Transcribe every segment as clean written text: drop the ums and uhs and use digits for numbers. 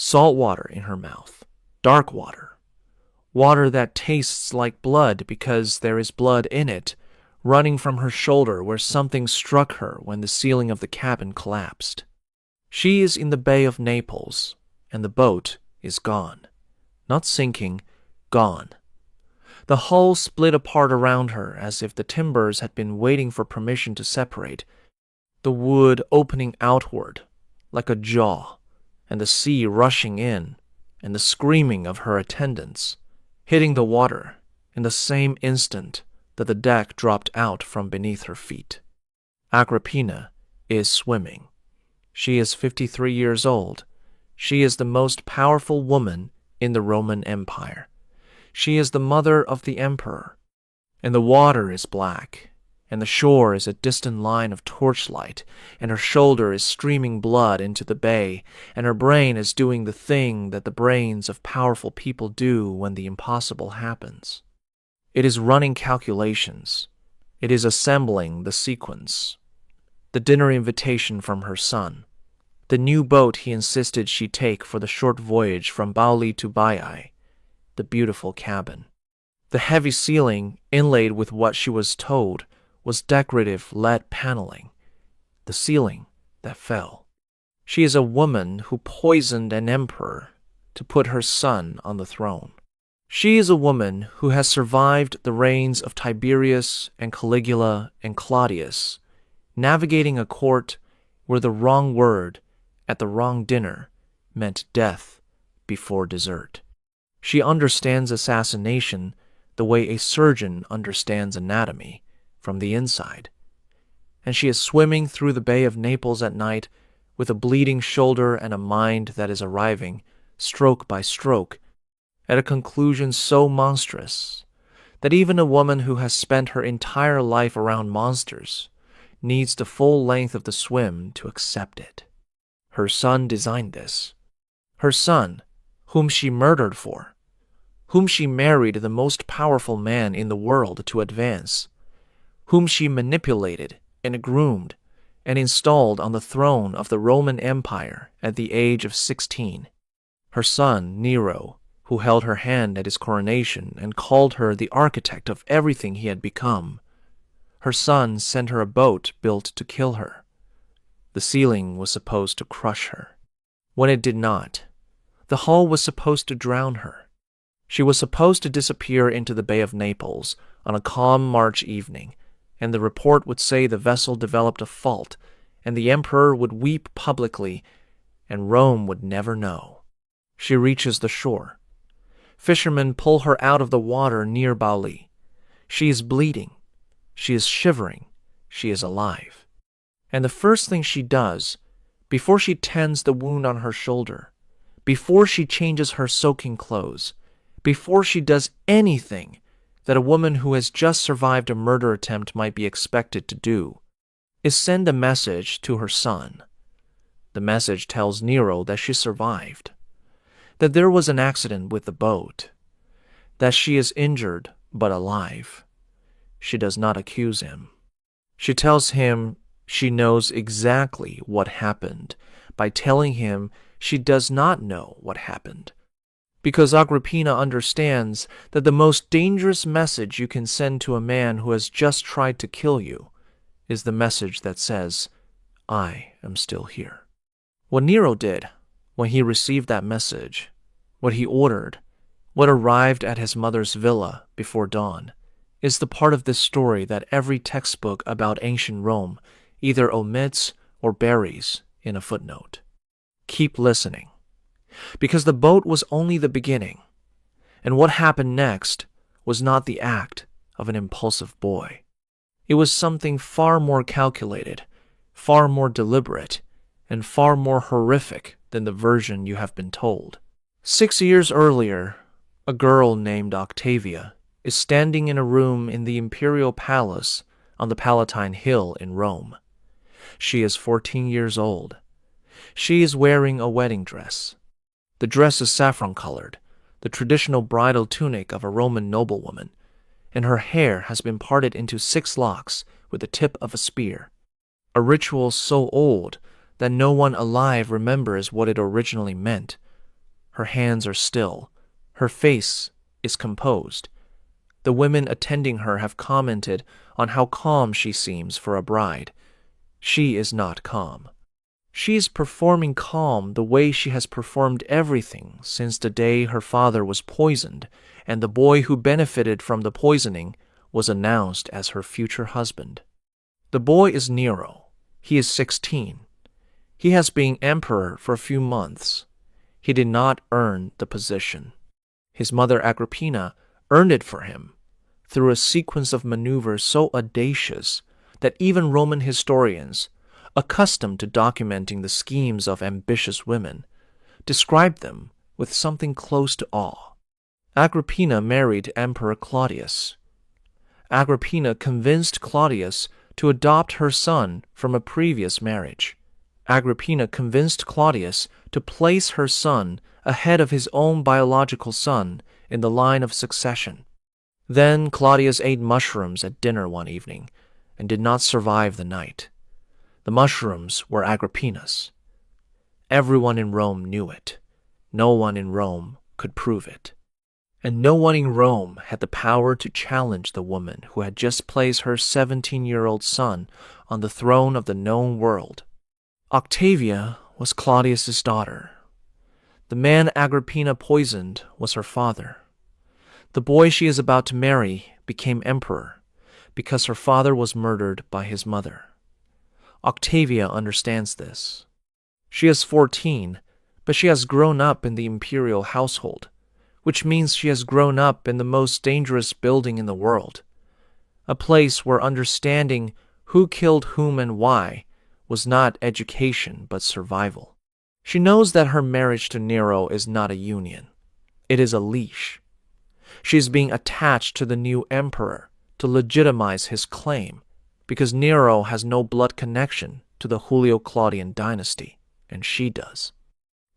Salt water in her mouth, dark water, water that tastes like blood because there is blood in it, running from her shoulder where something struck her when the ceiling of the cabin collapsed. She is in the Bay of Naples, and the boat is gone. Not sinking, gone. The hull split apart around her as if the timbers had been waiting for permission to separate, the wood opening outward like a jaw, and the sea rushing in, and the screaming of her attendants, hitting the water in the same instant that the deck dropped out from beneath her feet. Agrippina is swimming. She is 53 years old. She is the most powerful woman in the Roman Empire. She is the mother of the emperor. And the water is black, and the shore is a distant line of torchlight, and her shoulder is streaming blood into the bay, and her brain is doing the thing that the brains of powerful people do when the impossible happens. It is running calculations. It is assembling the sequence. The dinner invitation from her son. The new boat he insisted she take for the short voyage from Bauli to Baiae. The beautiful cabin. The heavy ceiling, inlaid with what she was told, was decorative lead paneling. The ceiling that fell. She is a woman who poisoned an emperor to put her son on the throne. She is a woman who has survived the reigns of Tiberius and Caligula and Claudius, navigating a court where the wrong word at the wrong dinner meant death before dessert. She understands assassination the way a surgeon understands anatomy from the inside. And she is swimming through the Bay of Naples at night with a bleeding shoulder and a mind that is arriving, stroke by stroke, at a conclusion so monstrous that even a woman who has spent her entire life around monsters needs the full length of the swim to accept it. Her son designed this. Her son, whom she murdered for, whom she married the most powerful man in the world to advance, whom she manipulated and groomed and installed on the throne of the Roman Empire at the age of 16. Her son, Nero, who held her hand at his coronation and called her the architect of everything he had become. Her son sent her a boat built to kill her. The ceiling was supposed to crush her. When it did not, the hull was supposed to drown her. She was supposed to disappear into the Bay of Naples on a calm March evening, and the report would say the vessel developed a fault, and the emperor would weep publicly, and Rome would never know. She reaches the shore. Fishermen pull her out of the water near Bauli. She is bleeding. She is shivering. She is alive. And the first thing she does, before she tends the wound on her shoulder, before she changes her soaking clothes, before she does anything that a woman who has just survived a murder attempt might be expected to do, is send a message to her son. The message tells Nero that she survived, that there was an accident with the boat, that she is injured but alive. She does not accuse him. She tells him she knows exactly what happened by telling him she does not know what happened, because Agrippina understands that the most dangerous message you can send to a man who has just tried to kill you is the message that says, I am still here. What Nero did when he received that message, what he ordered, what arrived at his mother's villa before dawn, is the part of this story that every textbook about ancient Rome either omits or buries in a footnote. Keep listening, because the boat was only the beginning, and what happened next was not the act of an impulsive boy. It was something far more calculated, far more deliberate, and far more horrific than the version you have been told. 6 years earlier, a girl named Octavia is standing in a room in the imperial palace on the Palatine Hill in Rome. She is 14 years old. She is wearing a wedding dress. The dress is saffron-colored, the traditional bridal tunic of a Roman noblewoman, and her hair has been parted into 6 locks with the tip of a spear, a ritual so old that no one alive remembers what it originally meant Her hands are still. Her face is composed. The women attending her have commented on how calm she seems for a bride. She is not calm. She is performing calm the way she has performed everything since the day her father was poisoned and the boy who benefited from the poisoning was announced as her future husband. The boy is Nero. He is 16. He has been emperor for a few months. He did not earn the position. His mother Agrippina earned it for him through a sequence of maneuvers so audacious that even Roman historians, accustomed to documenting the schemes of ambitious women, describe them with something close to awe. Agrippina married Emperor Claudius. Agrippina convinced Claudius to adopt her son from a previous marriage. Agrippina convinced Claudius to place her son ahead of his own biological son in the line of succession. Then Claudius ate mushrooms at dinner one evening and did not survive the night. The mushrooms were Agrippina's. Everyone in Rome knew it. No one in Rome could prove it. And no one in Rome had the power to challenge the woman who had just placed her 17-year-old son on the throne of the known world. Octavia was Claudius's daughter. The man Agrippina poisoned was her father. The boy she is about to marry became emperor because her father was murdered by his mother. Octavia understands this. She is 14, but she has grown up in the imperial household, which means she has grown up in the most dangerous building in the world, a place where understanding who killed whom and why was not education but survival. She knows that her marriage to Nero is not a union. It is a leash. She is being attached to the new emperor to legitimize his claim because Nero has no blood connection to the Julio-Claudian dynasty, and she does.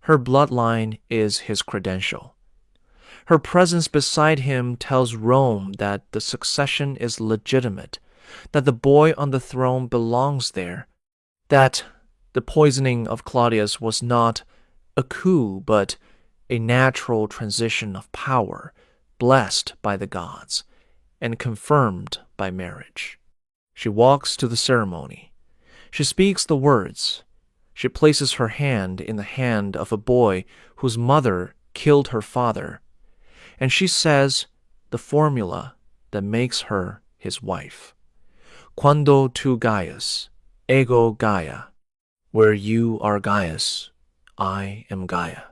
Her bloodline is his credential. Her presence beside him tells Rome that the succession is legitimate, that the boy on the throne belongs there, that the poisoning of Claudius was not a coup but a natural transition of power, blessed by the gods and confirmed by marriage. She walks to the ceremony. She speaks the words. She places her hand in the hand of a boy whose mother killed her father, and she says the formula that makes her his wife. Quando tu Gaius, ego Gaia. Where you are Gaius, I am Gaia.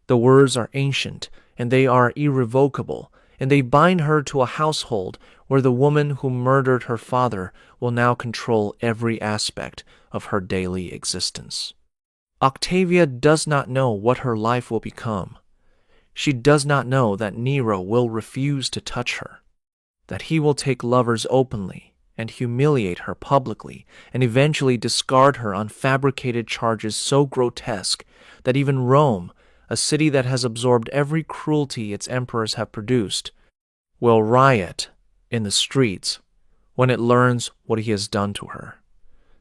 The words are ancient, and they are irrevocable, and they bind her to a household where the woman who murdered her father will now control every aspect of her daily existence. Octavia does not know what her life will become. She does not know that Nero will refuse to touch her, that he will take lovers openly and humiliate her publicly and eventually discard her on fabricated charges so grotesque that even Rome, a city that has absorbed every cruelty its emperors have produced, will riot in the streets when it learns what he has done to her.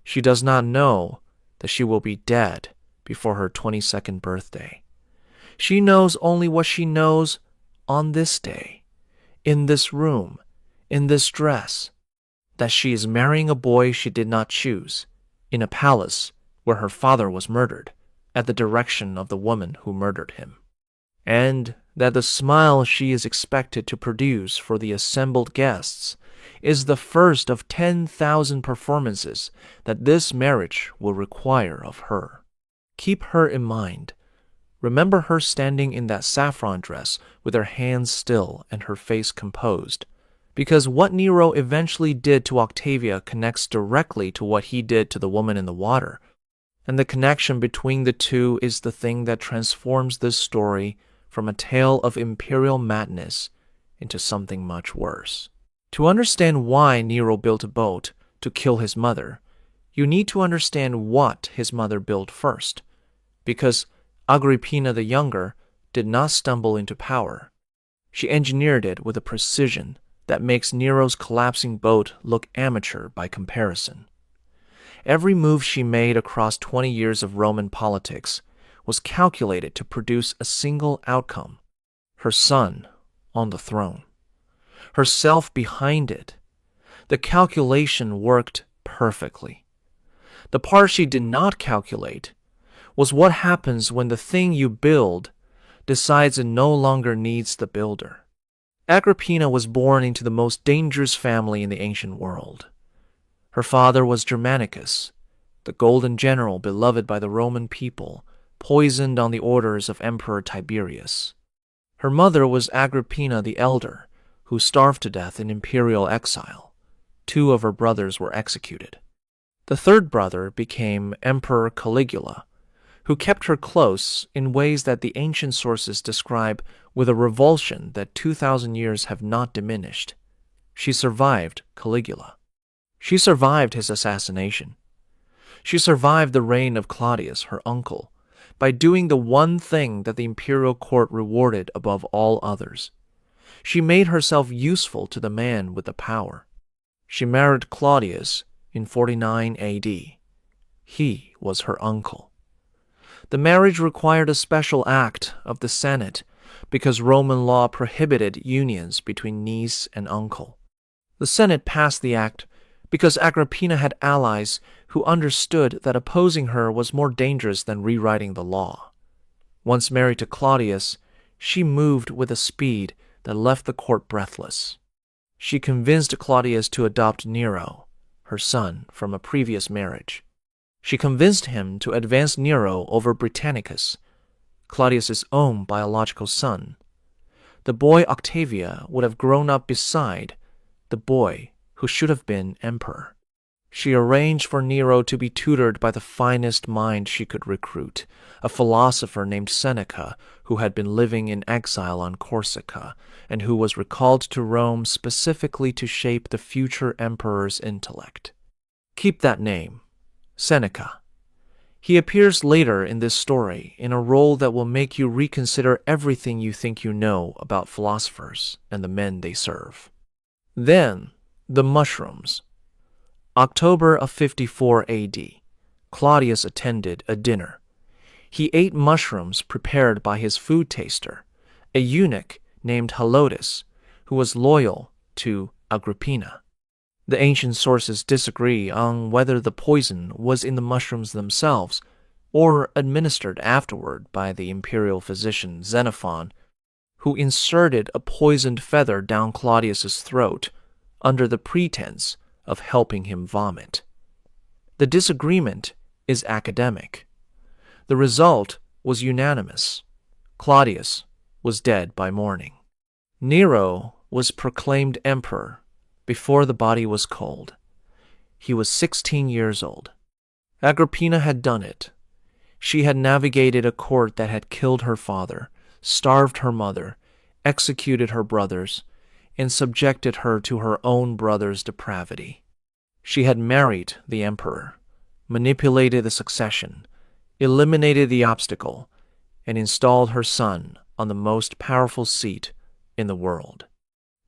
She does not know that she will be dead before her 22nd birthday. She knows only what she knows on this day, in this room, in this dress, that she is marrying a boy she did not choose, in a palace where her father was murdered, at the direction of the woman who murdered him, and that the smile she is expected to produce for the assembled guests is the first of 10,000 performances that this marriage will require of her. Keep her in mind. Remember her standing in that saffron dress with her hands still and her face composed, because what Nero eventually did to Octavia connects directly to what he did to the woman in the water, and the connection between the two is the thing that transforms this story from a tale of imperial madness into something much worse. To understand why Nero built a boat to kill his mother, you need to understand what his mother built first, because Agrippina the Younger did not stumble into power. She engineered it with a precision that makes Nero's collapsing boat look amateur by comparison. Every move she made across 20 years of Roman politics was calculated to produce a single outcome: her son on the throne, herself behind it. The calculation worked perfectly. The part she did not calculate was what happens when the thing you build decides it no longer needs the builder. Agrippina was born into the most dangerous family in the ancient world. Her father was Germanicus, the golden general beloved by the Roman people, poisoned on the orders of Emperor Tiberius. Her mother was Agrippina the Elder, who starved to death in imperial exile. 2 of her brothers were executed. The third brother became Emperor Caligula, who kept her close in ways that the ancient sources describe with a revulsion that 2,000 years have not diminished. She survived Caligula. She survived his assassination. She survived the reign of Claudius, her uncle, by doing the one thing that the imperial court rewarded above all others. She made herself useful to the man with the power. She married Claudius in 49 AD. He was her uncle. The marriage required a special act of the Senate because Roman law prohibited unions between niece and uncle. The Senate passed the act because Agrippina had allies who understood that opposing her was more dangerous than rewriting the law. Once married to Claudius, she moved with a speed that left the court breathless. She convinced Claudius to adopt Nero, her son, from a previous marriage. She convinced him to advance Nero over Britannicus, Claudius's own biological son. The boy Octavia would have grown up beside the boy who should have been emperor. She arranged for Nero to be tutored by the finest mind she could recruit, a philosopher named Seneca who had been living in exile on Corsica and who was recalled to Rome specifically to shape the future emperor's intellect. Keep that name, Seneca. He appears later in this story in a role that will make you reconsider everything you think you know about philosophers and the men they serve. Then, the mushrooms. October of 54 AD, Claudius attended a dinner. He ate mushrooms prepared by his food taster, a eunuch named Helotus, who was loyal to Agrippina. The ancient sources disagree on whether the poison was in the mushrooms themselves or administered afterward by the imperial physician Xenophon, who inserted a poisoned feather down Claudius's throat under the pretense of helping him vomit. The disagreement is academic. The result was unanimous. Claudius was dead by morning. Nero was proclaimed emperor before the body was cold. He was 16 years old. Agrippina had done it. She had navigated a court that had killed her father, starved her mother, executed her brothers, and subjected her to her own brother's depravity. She had married the emperor, manipulated the succession, eliminated the obstacle, and installed her son on the most powerful seat in the world.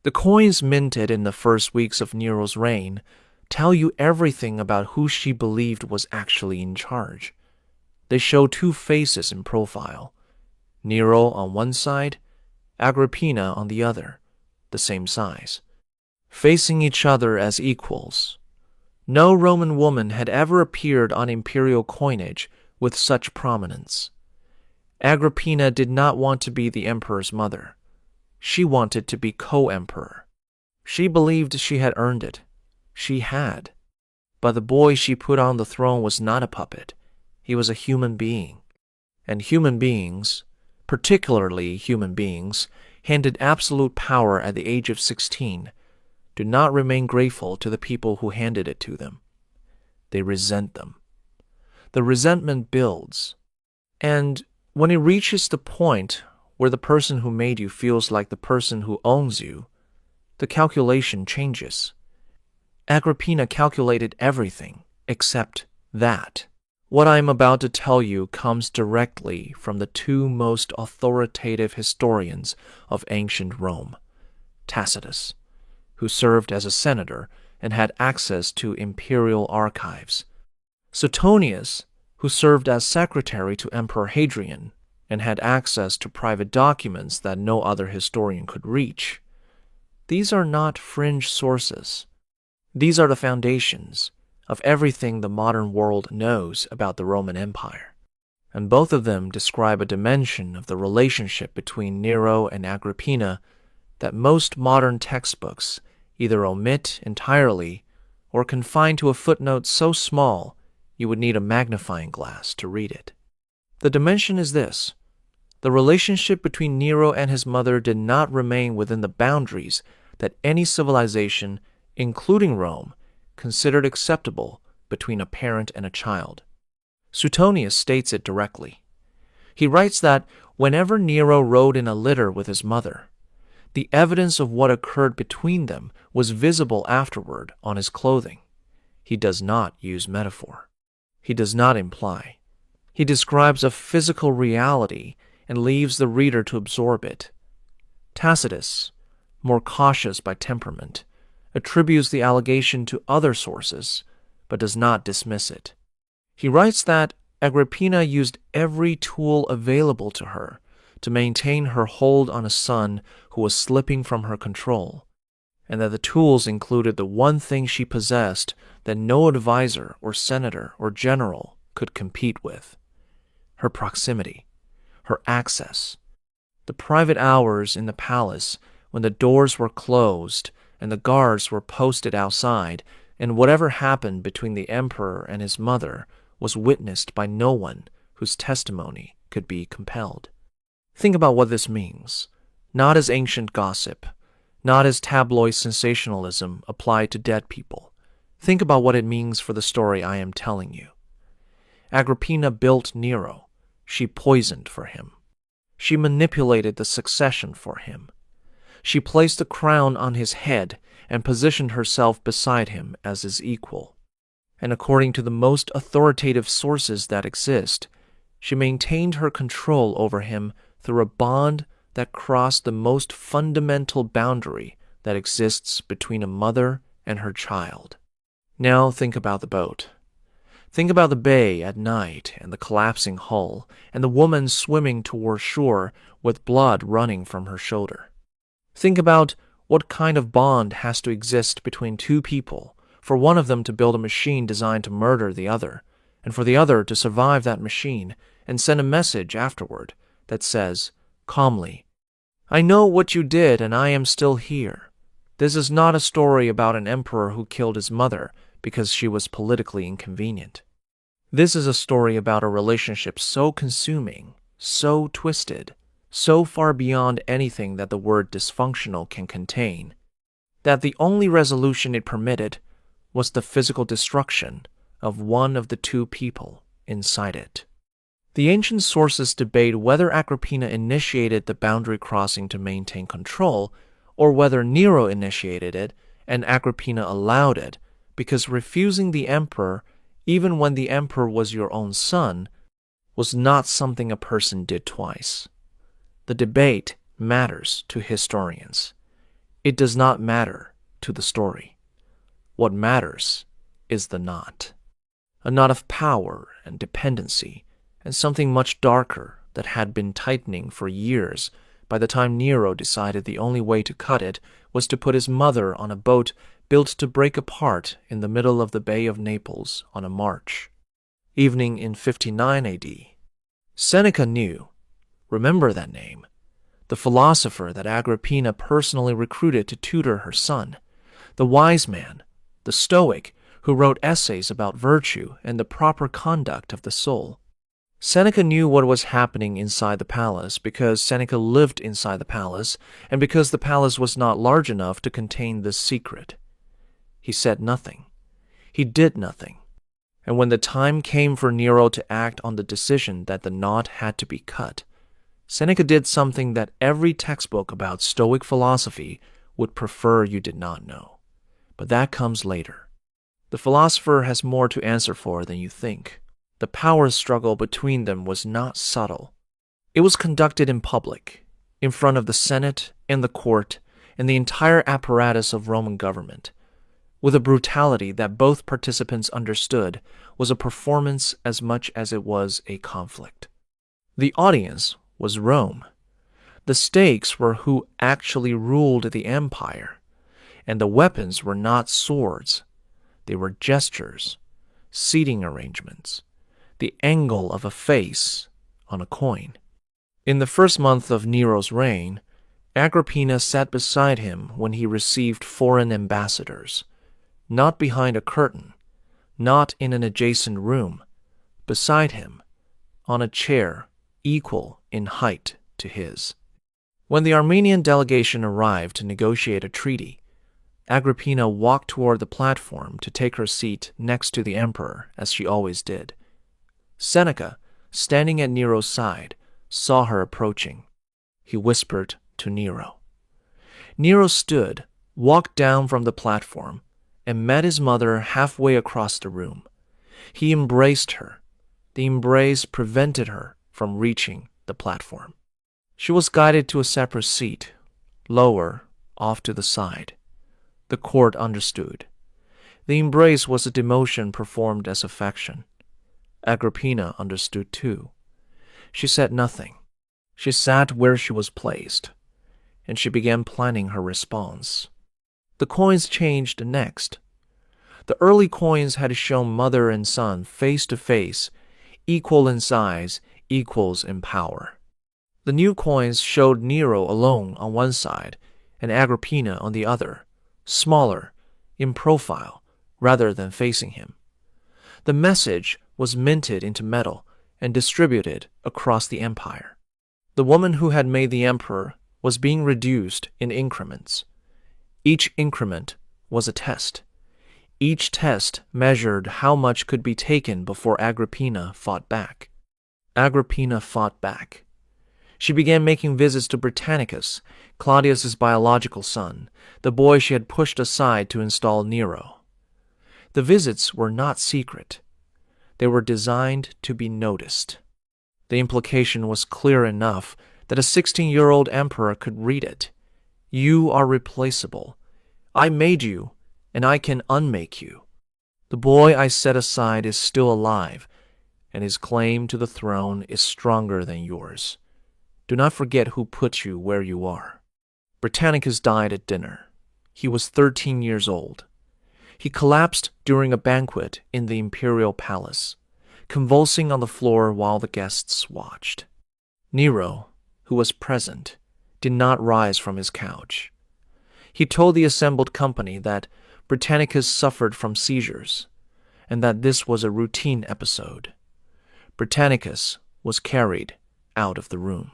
The coins minted in the first weeks of Nero's reign tell you everything about who she believed was actually in charge. They show 2 faces in profile, Nero on one side, Agrippina on the other, the same size, facing each other as equals. No Roman woman had ever appeared on imperial coinage with such prominence. Agrippina did not want to be the emperor's mother. She wanted to be co-emperor. She believed she had earned it. She had. But the boy she put on the throne was not a puppet. He was a human being. And human beings, particularly human beings, handed absolute power at the age of 16, do not remain grateful to the people who handed it to them. They resent them. The resentment builds. And when it reaches the point where the person who made you feels like the person who owns you, the calculation changes. Agrippina calculated everything except that. What I am about to tell you comes directly from the 2 most authoritative historians of ancient Rome, Tacitus, who served as a senator and had access to imperial archives, Suetonius, who served as secretary to Emperor Hadrian and had access to private documents that no other historian could reach. These are not fringe sources. These are the foundations of everything the modern world knows about the Roman Empire, and both of them describe a dimension of the relationship between Nero and Agrippina that most modern textbooks either omit entirely or confine to a footnote so small you would need a magnifying glass to read it. The dimension is this: the relationship between Nero and his mother did not remain within the boundaries that any civilization, including Rome, considered acceptable between a parent and a child. Suetonius states it directly. He writes that whenever Nero rode in a litter with his mother, the evidence of what occurred between them was visible afterward on his clothing. He does not use metaphor. He does not imply. He describes a physical reality and leaves the reader to absorb it. Tacitus, more cautious by temperament, attributes the allegation to other sources, but does not dismiss it. He writes that Agrippina used every tool available to her to maintain her hold on a son who was slipping from her control, and that the tools included the one thing she possessed that no advisor or senator or general could compete with: her proximity, her access. The private hours in the palace when the doors were closed and the guards were posted outside, and whatever happened between the emperor and his mother was witnessed by no one whose testimony could be compelled. Think about what this means, not as ancient gossip, not as tabloid sensationalism applied to dead people. Think about what it means for the story I am telling you. Agrippina built Nero. She poisoned for him. She manipulated the succession for him. She placed a crown on his head and positioned herself beside him as his equal. And according to the most authoritative sources that exist, she maintained her control over him through a bond that crossed the most fundamental boundary that exists between a mother and her child. Now think about the boat. Think about the bay at night and the collapsing hull, and the woman swimming toward shore with blood running from her shoulder. Think about what kind of bond has to exist between two people for one of them to build a machine designed to murder the other, and for the other to survive that machine and send a message afterward that says, calmly, "I know what you did and I am still here. This is not a story about an emperor who killed his mother because she was politically inconvenient. This is a story about a relationship so consuming, so twisted, so far beyond anything that the word dysfunctional can contain, that the only resolution it permitted was the physical destruction of one of the two people inside it." The ancient sources debate whether Agrippina initiated the boundary crossing to maintain control, or whether Nero initiated it and Agrippina allowed it, because refusing the emperor, even when the emperor was your own son, was not something a person did twice. The debate matters to historians. It does not matter to the story. What matters is the knot. A knot of power and dependency, and something much darker that had been tightening for years by the time Nero decided the only way to cut it was to put his mother on a boat built to break apart in the middle of the Bay of Naples on a march. Evening in 59 AD. Seneca knew, remember that name, the philosopher that Agrippina personally recruited to tutor her son, the wise man, the Stoic who wrote essays about virtue and the proper conduct of the soul. Seneca knew what was happening inside the palace because Seneca lived inside the palace and because the palace was not large enough to contain this secret. He said nothing. He did nothing. And when the time came for Nero to act on the decision that the knot had to be cut, Seneca did something that every textbook about Stoic philosophy would prefer you did not know. But that comes later. The philosopher has more to answer for than you think. The power struggle between them was not subtle. It was conducted in public, in front of the Senate and the court and the entire apparatus of Roman government. with a brutality that both participants understood was a performance as much as it was a conflict. The audience was Rome. The stakes were who actually ruled the empire, and the weapons were not swords. They were gestures, seating arrangements, the angle of a face on a coin. In the first month of Nero's reign, Agrippina sat beside him when he received foreign ambassadors, not behind a curtain, not in an adjacent room, beside him, on a chair equal in height to his. When the Armenian delegation arrived to negotiate a treaty, Agrippina walked toward the platform to take her seat next to the emperor, as she always did. Seneca, standing at Nero's side, saw her approaching. He whispered to Nero. Nero stood, walked down from the platform, and met his mother halfway across the room. He embraced her. The embrace prevented her from reaching the platform. She was guided to a separate seat, lower, off to the side. The court understood. The embrace was a demotion performed as affection. Agrippina understood too. She said nothing. She sat where she was placed, and she began planning her response. The coins changed next. The early coins had shown mother and son face to face, equal in size, equals in power. The new coins showed Nero alone on one side and Agrippina on the other, smaller, in profile, rather than facing him. The message was minted into metal and distributed across the empire. The woman who had made the emperor was being reduced in increments. Each increment was a test. Each test measured how much could be taken before Agrippina fought back. Agrippina fought back. She began making visits to Britannicus, Claudius's biological son, the boy she had pushed aside to install Nero. The visits were not secret. They were designed to be noticed. The implication was clear enough that a 16-year-old emperor could read it. You are replaceable. I made you, and I can unmake you. The boy I set aside is still alive, and his claim to the throne is stronger than yours. Do not forget who put you where you are. Britannicus died at dinner. He was 13 years old. He collapsed during a banquet in the imperial palace, convulsing on the floor while the guests watched. Nero, who was present, did not rise from his couch. He told the assembled company that Britannicus suffered from seizures, and that this was a routine episode. Britannicus was carried out of the room.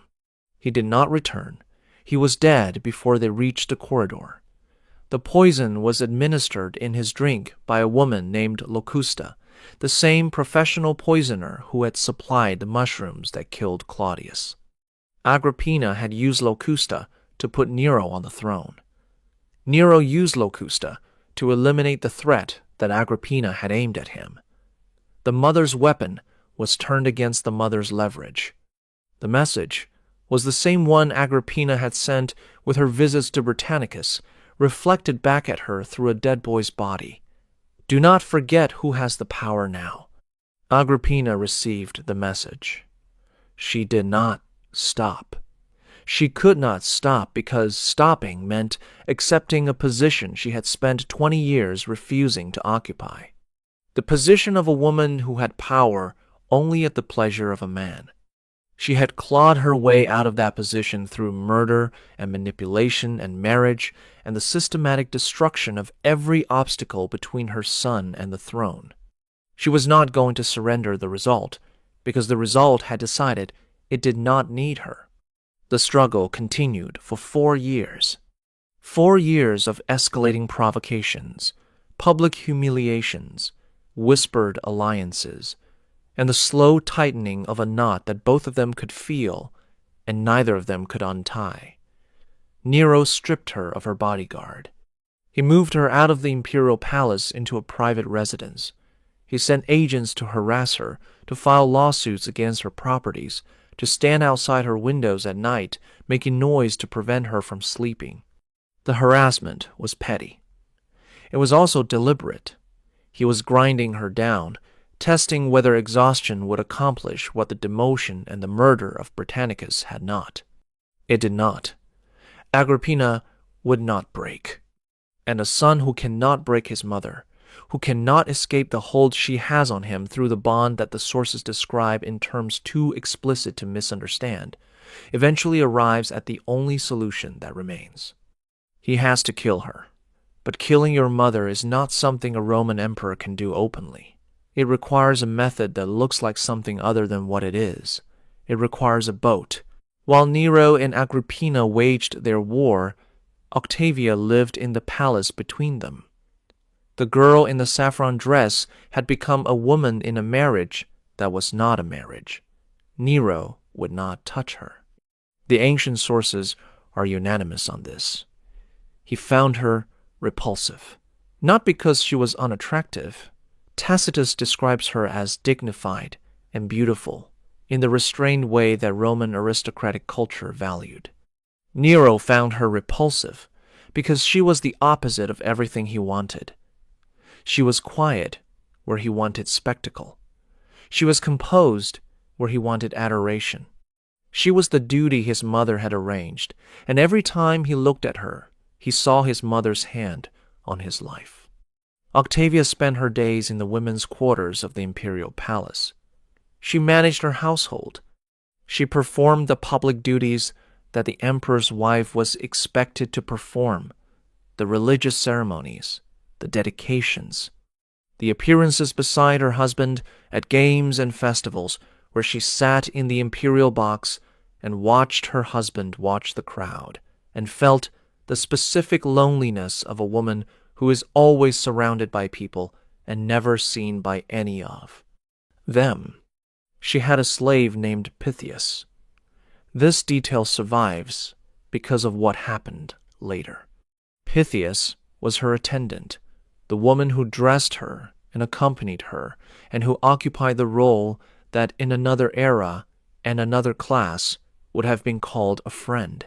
He did not return. He was dead before they reached the corridor. The poison was administered in his drink by a woman named Locusta, the same professional poisoner who had supplied the mushrooms that killed Claudius. Agrippina had used Locusta to put Nero on the throne. Nero used Locusta to eliminate the threat that Agrippina had aimed at him. The mother's weapon was turned against the mother's leverage. The message was the same one Agrippina had sent with her visits to Britannicus, reflected back at her through a dead boy's body. Do not forget who has the power now. Agrippina received the message. She did not stop. She could not stop because stopping meant accepting a position she had spent 20 years refusing to occupy. The position of a woman who had power only at the pleasure of a man. She had clawed her way out of that position through murder and manipulation and marriage and the systematic destruction of every obstacle between her son and the throne. She was not going to surrender the result, because the result had decided it did not need her. The struggle continued for 4 years. 4 years of escalating provocations, public humiliations, whispered alliances, and the slow tightening of a knot that both of them could feel and neither of them could untie. Nero stripped her of her bodyguard. He moved her out of the imperial palace into a private residence. He sent agents to harass her, to file lawsuits against her properties, to stand outside her windows at night, making noise to prevent her from sleeping. The harassment was petty. It was also deliberate. He was grinding her down, testing whether exhaustion would accomplish what the demotion and the murder of Britannicus had not. It did not. Agrippina would not break. And a son who cannot break his mother, who cannot escape the hold she has on him through the bond that the sources describe in terms too explicit to misunderstand, eventually arrives at the only solution that remains. He has to kill her. But killing your mother is not something a Roman emperor can do openly. It requires a method that looks like something other than what it is. It requires a boat. While Nero and Agrippina waged their war, Octavia lived in the palace between them. The girl in the saffron dress had become a woman in a marriage that was not a marriage. Nero would not touch her. The ancient sources are unanimous on this. He found her repulsive, not because she was unattractive. Tacitus describes her as dignified and beautiful in the restrained way that Roman aristocratic culture valued. Nero found her repulsive because she was the opposite of everything he wanted. She was quiet where he wanted spectacle. She was composed where he wanted adoration. She was the duty his mother had arranged, and every time he looked at her, he saw his mother's hand on his life. Octavia spent her days in the women's quarters of the imperial palace. She managed her household. She performed the public duties that the emperor's wife was expected to perform, the religious ceremonies, the dedications, the appearances beside her husband at games and festivals where she sat in the imperial box and watched her husband watch the crowd and felt the specific loneliness of a woman who is always surrounded by people and never seen by any of them. She had a slave named Pythias. This detail survives because of what happened later. Pythias was her attendant, the woman who dressed her and accompanied her, and who occupied the role that in another era and another class would have been called a friend.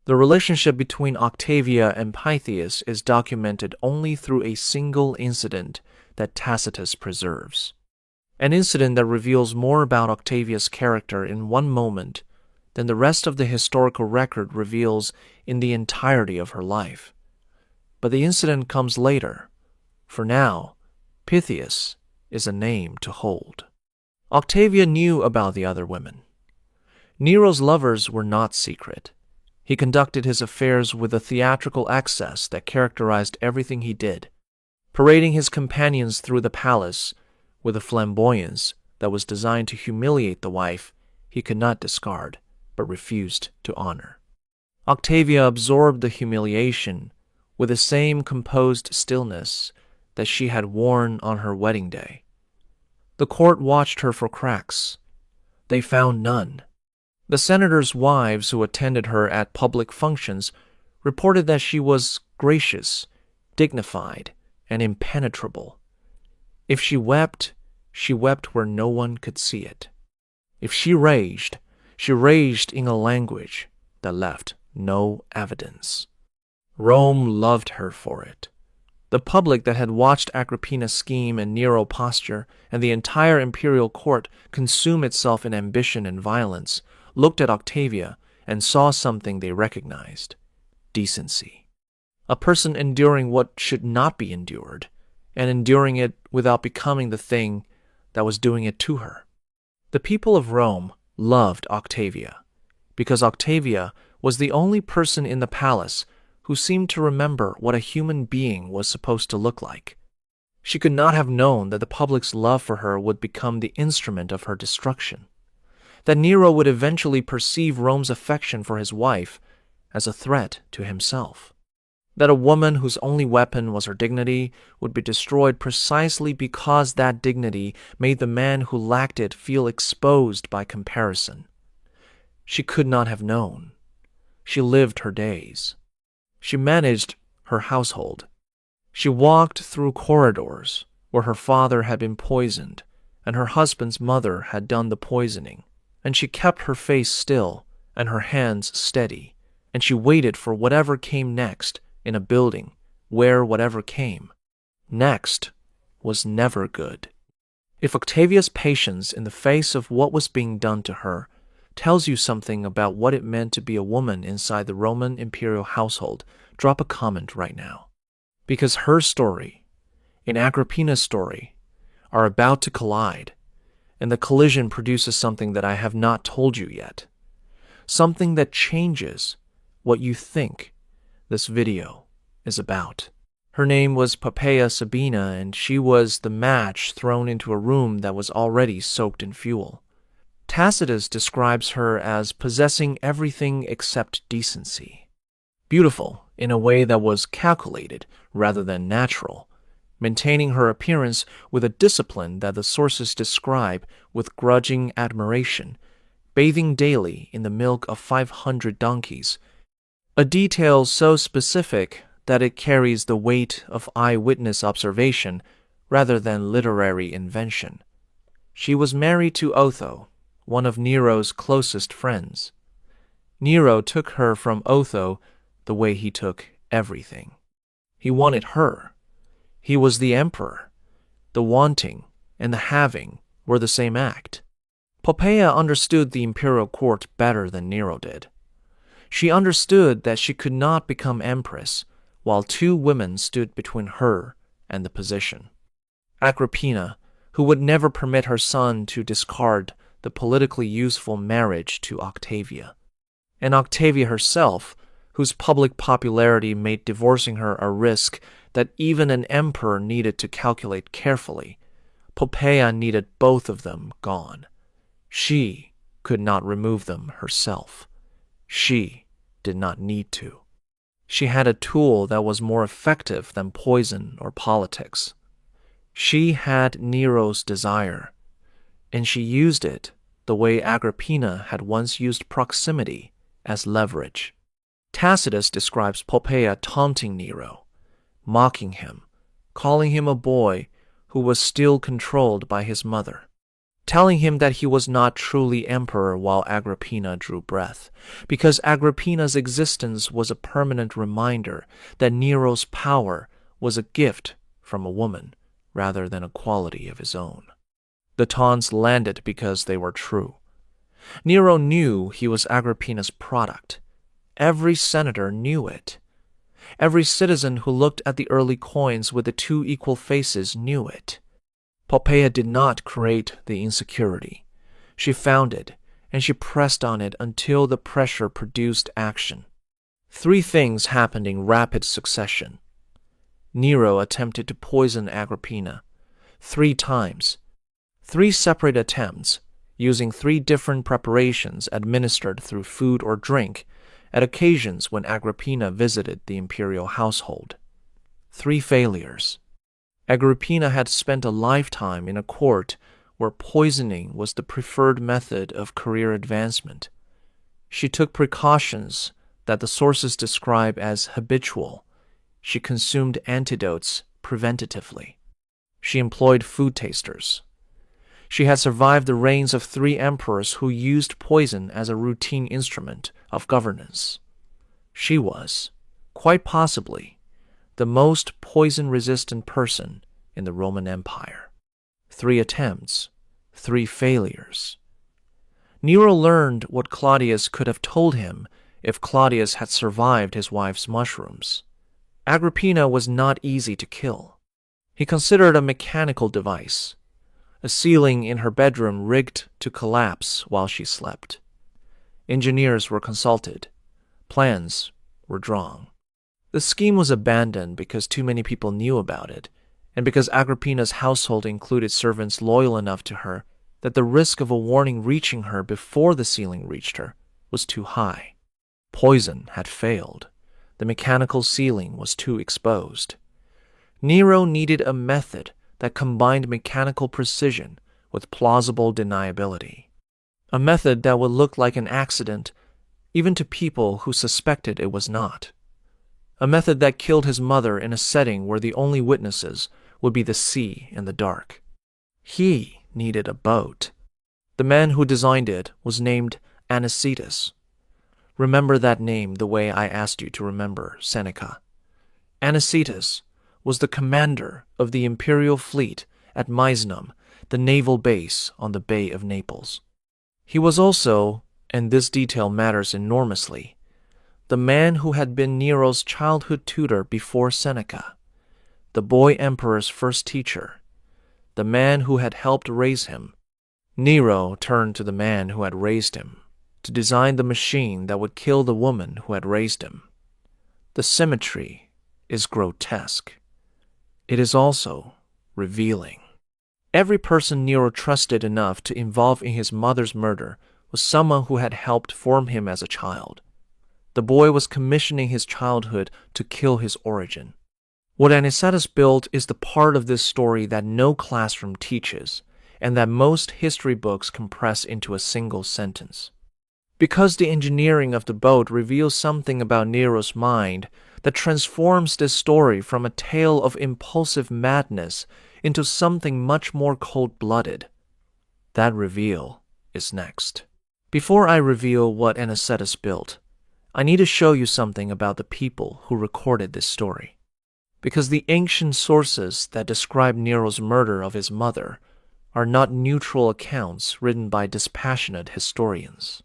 The relationship between Octavia and Pythias is documented only through a single incident that Tacitus preserves. An incident that reveals more about Octavia's character in one moment than the rest of the historical record reveals in the entirety of her life. But the incident comes later. For now, Pythias is a name to hold. Octavia knew about the other women. Nero's lovers were not secret. He conducted his affairs with a theatrical excess that characterized everything he did, parading his companions through the palace with a flamboyance that was designed to humiliate the wife he could not discard but refused to honor. Octavia absorbed the humiliation with the same composed stillness that she had worn on her wedding day. The court watched her for cracks. They found none. The senators' wives who attended her at public functions reported that she was gracious, dignified, and impenetrable. If she wept where no one could see it. If she raged in a language that left no evidence. Rome loved her for it. The public that had watched Agrippina's scheme and Nero posture, and the entire imperial court consume itself in ambition and violence, looked at Octavia and saw something they recognized: decency. A person enduring what should not be endured, and enduring it without becoming the thing that was doing it to her. The people of Rome loved Octavia, because Octavia was the only person in the palace who seemed to remember what a human being was supposed to look like. She could not have known that the public's love for her would become the instrument of her destruction, that Nero would eventually perceive Rome's affection for his wife as a threat to himself, that a woman whose only weapon was her dignity would be destroyed precisely because that dignity made the man who lacked it feel exposed by comparison. She could not have known. She lived her days. She managed her household. She walked through corridors where her father had been poisoned and her husband's mother had done the poisoning, and she kept her face still and her hands steady, and she waited for whatever came next in a building where whatever came Next was never good. If Octavia's patience in the face of what was being done to her tells you something about what it meant to be a woman inside the Roman imperial household, drop a comment right now. Because her story and Agrippina's story are about to collide, and the collision produces something that I have not told you yet. Something that changes what you think this video is about. Her name was Poppaea Sabina, and she was the match thrown into a room that was already soaked in fuel. Tacitus describes her as possessing everything except decency. Beautiful in a way that was calculated rather than natural, maintaining her appearance with a discipline that the sources describe with grudging admiration, bathing daily in the milk of 500 donkeys, a detail so specific that it carries the weight of eyewitness observation rather than literary invention. She was married to Otho, one of Nero's closest friends. Nero took her from Otho the way he took everything. He wanted her. He was the emperor. The wanting and the having were the same act. Poppaea understood the imperial court better than Nero did. She understood that she could not become empress while two women stood between her and the position. Agrippina, who would never permit her son to discard the politically useful marriage to Octavia, and Octavia herself, whose public popularity made divorcing her a risk that even an emperor needed to calculate carefully. Poppaea needed both of them gone. She could not remove them herself. She did not need to. She had a tool that was more effective than poison or politics. She had Nero's desire, and she used it the way Agrippina had once used proximity as leverage. Tacitus describes Poppaea taunting Nero, mocking him, calling him a boy who was still controlled by his mother, telling him that he was not truly emperor while Agrippina drew breath, because Agrippina's existence was a permanent reminder that Nero's power was a gift from a woman rather than a quality of his own. The taunts landed because they were true. Nero knew he was Agrippina's product. Every senator knew it. Every citizen who looked at the early coins with the two equal faces knew it. Poppaea did not create the insecurity. She found it, and she pressed on it until the pressure produced action. Three things happened in rapid succession. Nero attempted to poison Agrippina 3 times. 3 separate attempts, using 3 different preparations administered through food or drink at occasions when Agrippina visited the imperial household. 3 failures. Agrippina had spent a lifetime in a court where poisoning was the preferred method of career advancement. She took precautions that the sources describe as habitual. She consumed antidotes preventatively. She employed food tasters. She had survived the reigns of 3 emperors who used poison as a routine instrument of governance. She was, quite possibly, the most poison-resistant person in the Roman Empire. 3 attempts, 3 failures. Nero learned what Claudius could have told him if Claudius had survived his wife's mushrooms. Agrippina was not easy to kill. He considered a mechanical device, a ceiling in her bedroom rigged to collapse while she slept. Engineers were consulted. Plans were drawn. The scheme was abandoned because too many people knew about it, and because Agrippina's household included servants loyal enough to her that the risk of a warning reaching her before the ceiling reached her was too high. Poison had failed. The mechanical ceiling was too exposed. Nero needed a method that combined mechanical precision with plausible deniability. A method that would look like an accident even to people who suspected it was not. A method that killed his mother in a setting where the only witnesses would be the sea and the dark. He needed a boat. The man who designed it was named Anicetus. Remember that name the way I asked you to remember Seneca. Anicetus was the commander of the imperial fleet at Misenum, the naval base on the Bay of Naples. He was also, and this detail matters enormously, the man who had been Nero's childhood tutor before Seneca, the boy emperor's first teacher, the man who had helped raise him. Nero turned to the man who had raised him to design the machine that would kill the woman who had raised him. The symmetry is grotesque. It is also revealing. Every person Nero trusted enough to involve in his mother's murder was someone who had helped form him as a child. The boy was commissioning his childhood to kill his origin. What Anicetus built is the part of this story that no classroom teaches, and that most history books compress into a single sentence. Because the engineering of the boat reveals something about Nero's mind that transforms this story from a tale of impulsive madness into something much more cold-blooded. That reveal is next. Before I reveal what Anicetus built, I need to show you something about the people who recorded this story. Because the ancient sources that describe Nero's murder of his mother are not neutral accounts written by dispassionate historians.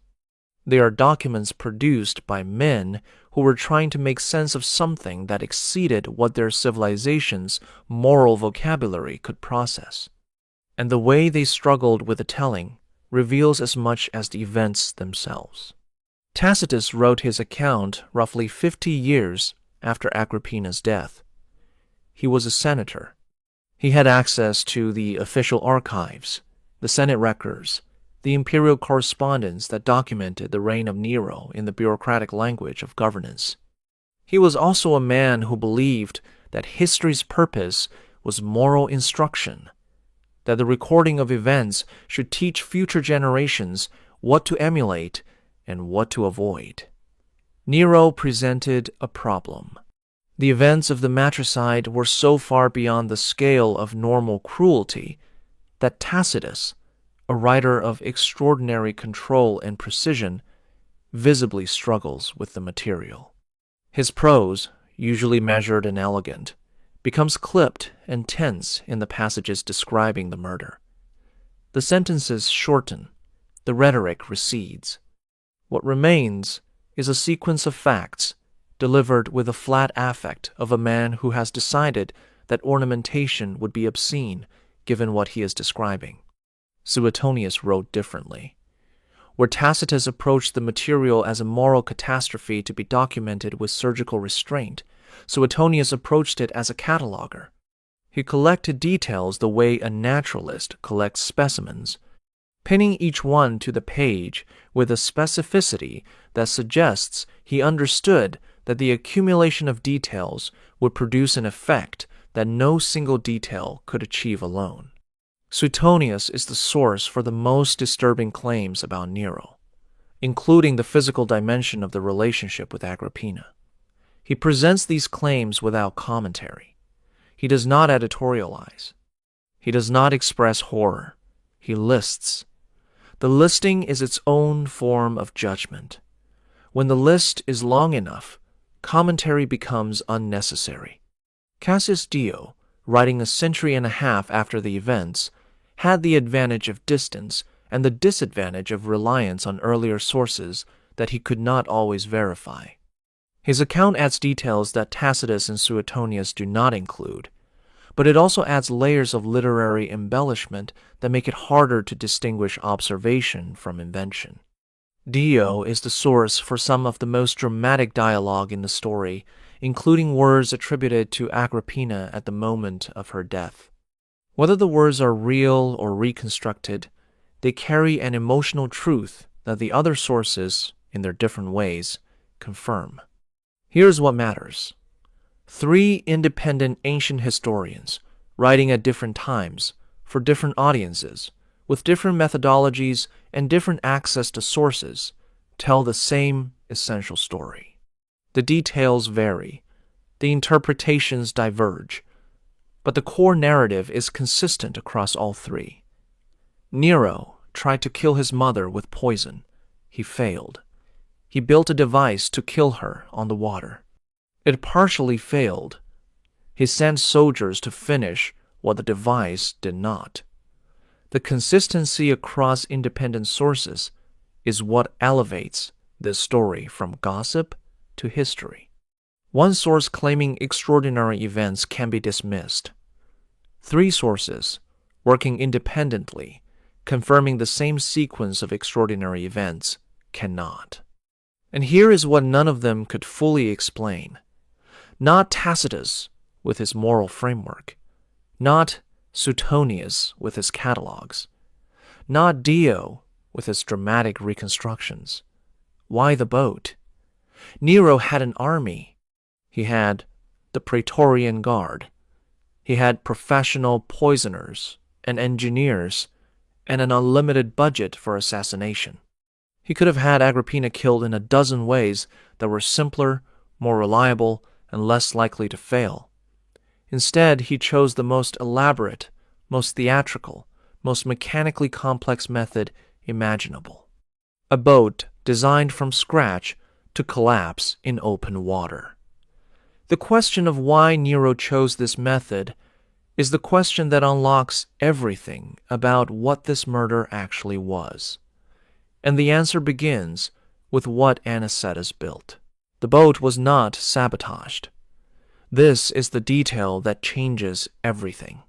They are documents produced by men who were trying to make sense of something that exceeded what their civilization's moral vocabulary could process. And the way they struggled with the telling reveals as much as the events themselves. Tacitus wrote his account roughly 50 years after Agrippina's death. He was a senator. He had access to the official archives, the Senate records, the imperial correspondence that documented the reign of Nero in the bureaucratic language of governance. He was also a man who believed that history's purpose was moral instruction, that the recording of events should teach future generations what to emulate and what to avoid. Nero presented a problem. The events of the matricide were so far beyond the scale of normal cruelty that Tacitus, a writer of extraordinary control and precision, visibly struggles with the material. His prose, usually measured and elegant, becomes clipped and tense in the passages describing the murder. The sentences shorten, the rhetoric recedes. What remains is a sequence of facts delivered with the flat affect of a man who has decided that ornamentation would be obscene given what he is describing. Suetonius wrote differently. Where Tacitus approached the material as a moral catastrophe to be documented with surgical restraint, Suetonius approached it as a cataloger. He collected details the way a naturalist collects specimens, pinning each one to the page with a specificity that suggests he understood that the accumulation of details would produce an effect that no single detail could achieve alone. Suetonius is the source for the most disturbing claims about Nero, including the physical dimension of the relationship with Agrippina. He presents these claims without commentary. He does not editorialize. He does not express horror. He lists. The listing is its own form of judgment. When the list is long enough, commentary becomes unnecessary. Cassius Dio, writing a century and a half after the events, had the advantage of distance and the disadvantage of reliance on earlier sources that he could not always verify. His account adds details that Tacitus and Suetonius do not include, but it also adds layers of literary embellishment that make it harder to distinguish observation from invention. Dio is the source for some of the most dramatic dialogue in the story, including words attributed to Agrippina at the moment of her death. Whether the words are real or reconstructed, they carry an emotional truth that the other sources, in their different ways, confirm. Here's what matters. 3 independent ancient historians, writing at different times, for different audiences, with different methodologies and different access to sources, tell the same essential story. The details vary, the interpretations diverge, but the core narrative is consistent across all 3. Nero tried to kill his mother with poison. He failed. He built a device to kill her on the water. It partially failed. He sent soldiers to finish what the device did not. The consistency across independent sources is what elevates this story from gossip to history. One source claiming extraordinary events can be dismissed. 3 sources, working independently, confirming the same sequence of extraordinary events, cannot. And here is what none of them could fully explain. Not Tacitus with his moral framework, not Suetonius with his catalogs, not Dio with his dramatic reconstructions. Why the boat? Nero had an army. He had the Praetorian Guard. He had professional poisoners and engineers and an unlimited budget for assassination. He could have had Agrippina killed in a dozen ways that were simpler, more reliable, and less likely to fail. Instead, he chose the most elaborate, most theatrical, most mechanically complex method imaginable. A boat designed from scratch to collapse in open water. The question of why Nero chose this method is the question that unlocks everything about what this murder actually was. And the answer begins with what Anicetus built. The boat was not sabotaged. This is the detail that changes everything.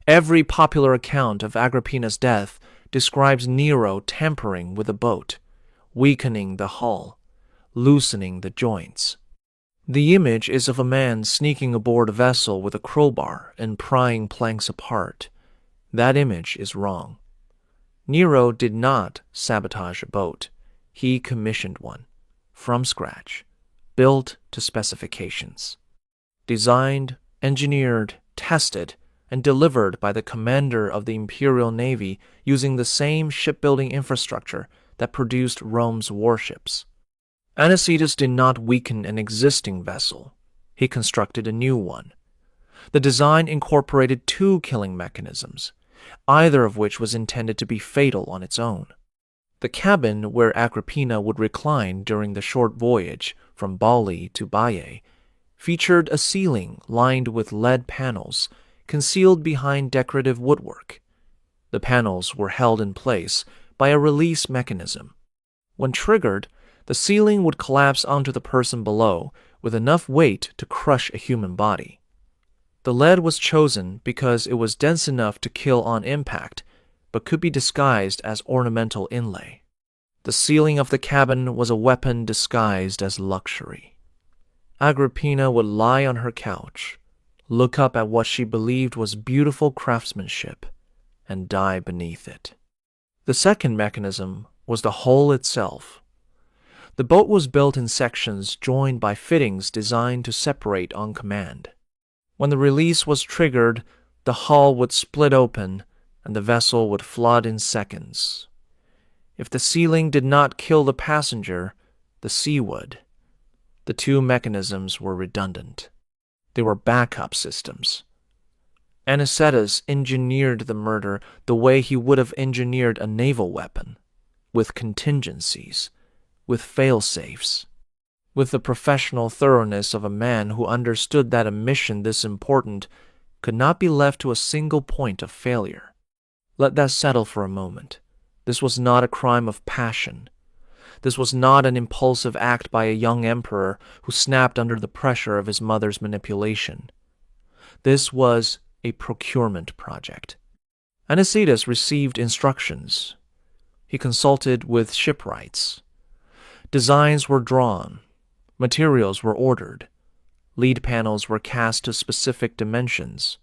Every popular account of Agrippina's death describes Nero tampering with the boat, weakening the hull, loosening the joints. The image is of a man sneaking aboard a vessel with a crowbar and prying planks apart. That image is wrong. Nero did not sabotage a boat. He commissioned one, from scratch, built to specifications. Designed, engineered, tested, and delivered by the commander of the Imperial Navy using the same shipbuilding infrastructure that produced Rome's warships. Anicetus did not weaken an existing vessel. He constructed a new one. The design incorporated 2 killing mechanisms, either of which was intended to be fatal on its own. The cabin where Agrippina would recline during the short voyage from Bali to Baiae featured a ceiling lined with lead panels concealed behind decorative woodwork. The panels were held in place by a release mechanism. When triggered, the ceiling would collapse onto the person below with enough weight to crush a human body. The lead was chosen because it was dense enough to kill on impact, but could be disguised as ornamental inlay. The ceiling of the cabin was a weapon disguised as luxury. Agrippina would lie on her couch, look up at what she believed was beautiful craftsmanship, and die beneath it. The second mechanism was the hull itself. The boat was built in sections joined by fittings designed to separate on command. When the release was triggered, the hull would split open and the vessel would flood in seconds. If the ceiling did not kill the passenger, the sea would. The 2 mechanisms were redundant. They were backup systems. Anicetus engineered the murder the way he would have engineered a naval weapon, with contingencies, with fail-safes, with the professional thoroughness of a man who understood that a mission this important could not be left to a single point of failure. Let that settle for a moment. This was not a crime of passion. This was not an impulsive act by a young emperor who snapped under the pressure of his mother's manipulation. This was a procurement project. Anicetus received instructions. He consulted with shipwrights. Designs were drawn. Materials were ordered. Lead panels were cast to specific dimensions.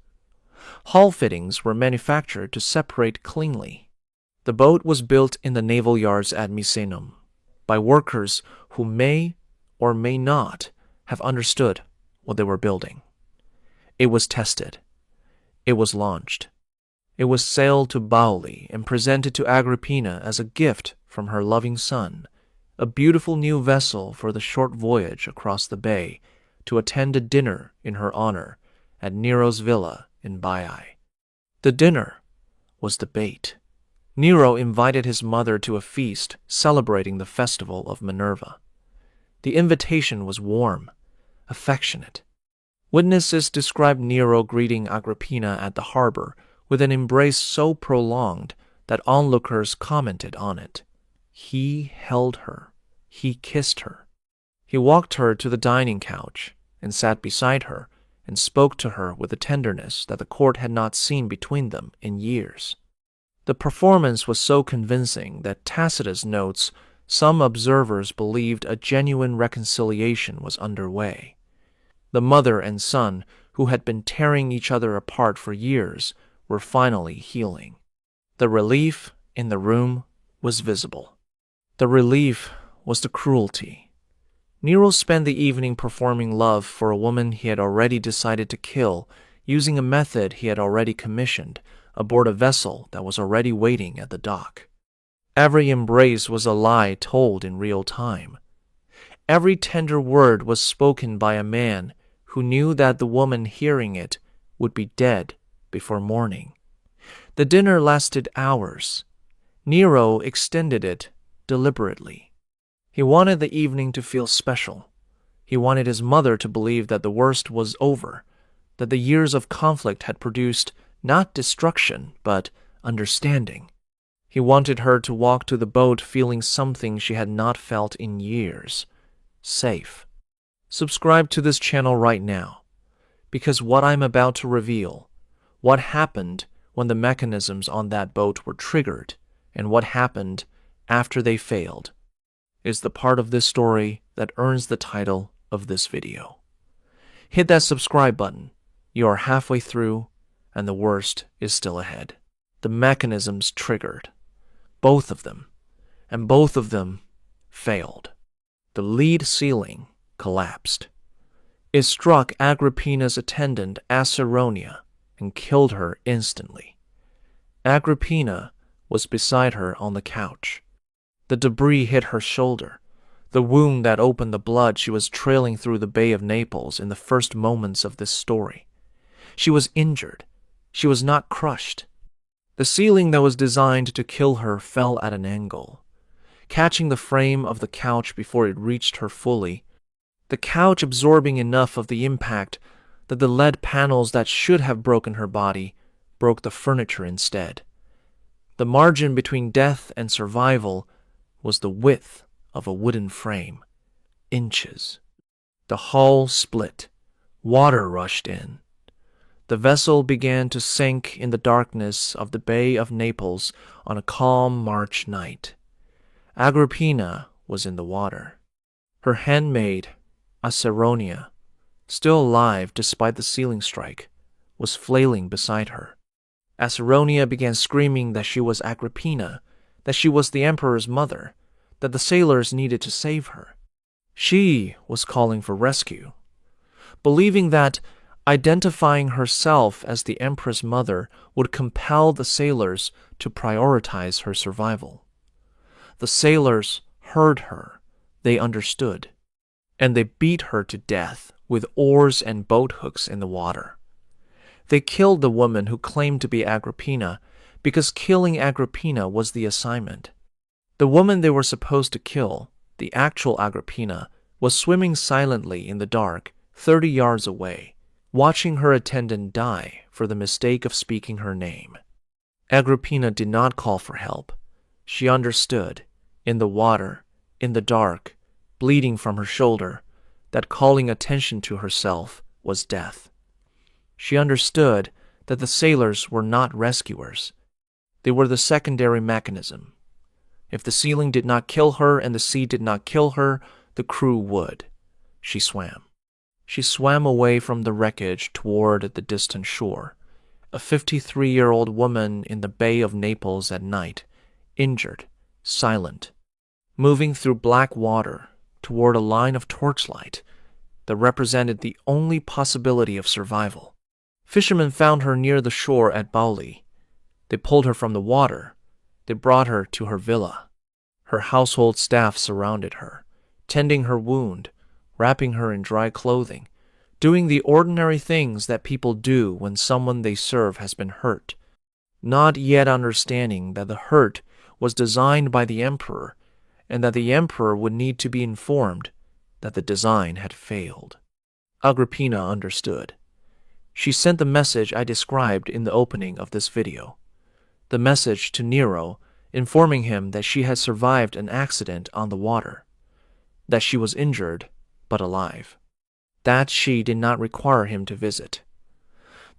Hull fittings were manufactured to separate cleanly. The boat was built in the naval yards at Misenum by workers who may or may not have understood what they were building. It was tested. It was launched. It was sailed to Bauli and presented to Agrippina as a gift from her loving son, a beautiful new vessel for the short voyage across the bay to attend a dinner in her honor at Nero's villa in Baiae. The dinner was the bait. Nero invited his mother to a feast celebrating the festival of Minerva. The invitation was warm, affectionate. Witnesses described Nero greeting Agrippina at the harbor with an embrace so prolonged that onlookers commented on it. He held her. He kissed her. He walked her to the dining couch and sat beside her and spoke to her with a tenderness that the court had not seen between them in years. The performance was so convincing that Tacitus notes some observers believed a genuine reconciliation was underway. The mother and son, who had been tearing each other apart for years, were finally healing. The relief in the room was visible. The relief was the cruelty. Nero spent the evening performing love for a woman he had already decided to kill, using a method he had already commissioned aboard a vessel that was already waiting at the dock. Every embrace was a lie told in real time. Every tender word was spoken by a man who knew that the woman hearing it would be dead before morning. The dinner lasted hours. Nero extended it deliberately. He wanted the evening to feel special. He wanted his mother to believe that the worst was over, that the years of conflict had produced not destruction, but understanding. He wanted her to walk to the boat feeling something she had not felt in years. Safe. Subscribe to this channel right now, because what I'm about to reveal, what happened when the mechanisms on that boat were triggered, and what happened after they failed, is the part of this story that earns the title of this video. Hit that subscribe button. You are halfway through, and the worst is still ahead. The mechanisms triggered. Both of them. And both of them failed. The lead ceiling collapsed. It struck Agrippina's attendant, Acerronia, and killed her instantly. Agrippina was beside her on the couch. The debris hit her shoulder, the wound that opened the blood she was trailing through the Bay of Naples in the first moments of this story. She was injured. She was not crushed. The ceiling that was designed to kill her fell at an angle, catching the frame of the couch before it reached her fully, the couch absorbing enough of the impact that the lead panels that should have broken her body broke the furniture instead. The margin between death and survival was the width of a wooden frame. Inches. The hull split. Water rushed in. The vessel began to sink in the darkness of the Bay of Naples on a calm March night. Agrippina was in the water. Her handmaid, Acerronia, still alive despite the ceiling strike, was flailing beside her. Acerronia began screaming that she was Agrippina, that she was the emperor's mother, that the sailors needed to save her. She was calling for rescue, believing that identifying herself as the empress mother would compel the sailors to prioritize her survival. The sailors heard her, they understood, and they beat her to death with oars and boat hooks in the water. They killed the woman who claimed to be Agrippina because killing Agrippina was the assignment. The woman they were supposed to kill, the actual Agrippina, was swimming silently in the dark 30 yards away, watching her attendant die for the mistake of speaking her name. Agrippina did not call for help. She understood, in the water, in the dark, bleeding from her shoulder, that calling attention to herself was death. She understood that the sailors were not rescuers. They were the secondary mechanism. If the ceiling did not kill her and the sea did not kill her, the crew would. She swam. She swam away from the wreckage toward the distant shore, a 53-year-old woman in the Bay of Naples at night, injured, silent, moving through black water toward a line of torchlight that represented the only possibility of survival. Fishermen found her near the shore at Bauli. They pulled her from the water. They brought her to her villa. Her household staff surrounded her, tending her wound, wrapping her in dry clothing, doing the ordinary things that people do when someone they serve has been hurt, not yet understanding that the hurt was designed by the emperor and that the emperor would need to be informed that the design had failed. Agrippina understood. She sent the message I described in the opening of this video. The message to Nero, informing him that she had survived an accident on the water, that she was injured but alive, that she did not require him to visit.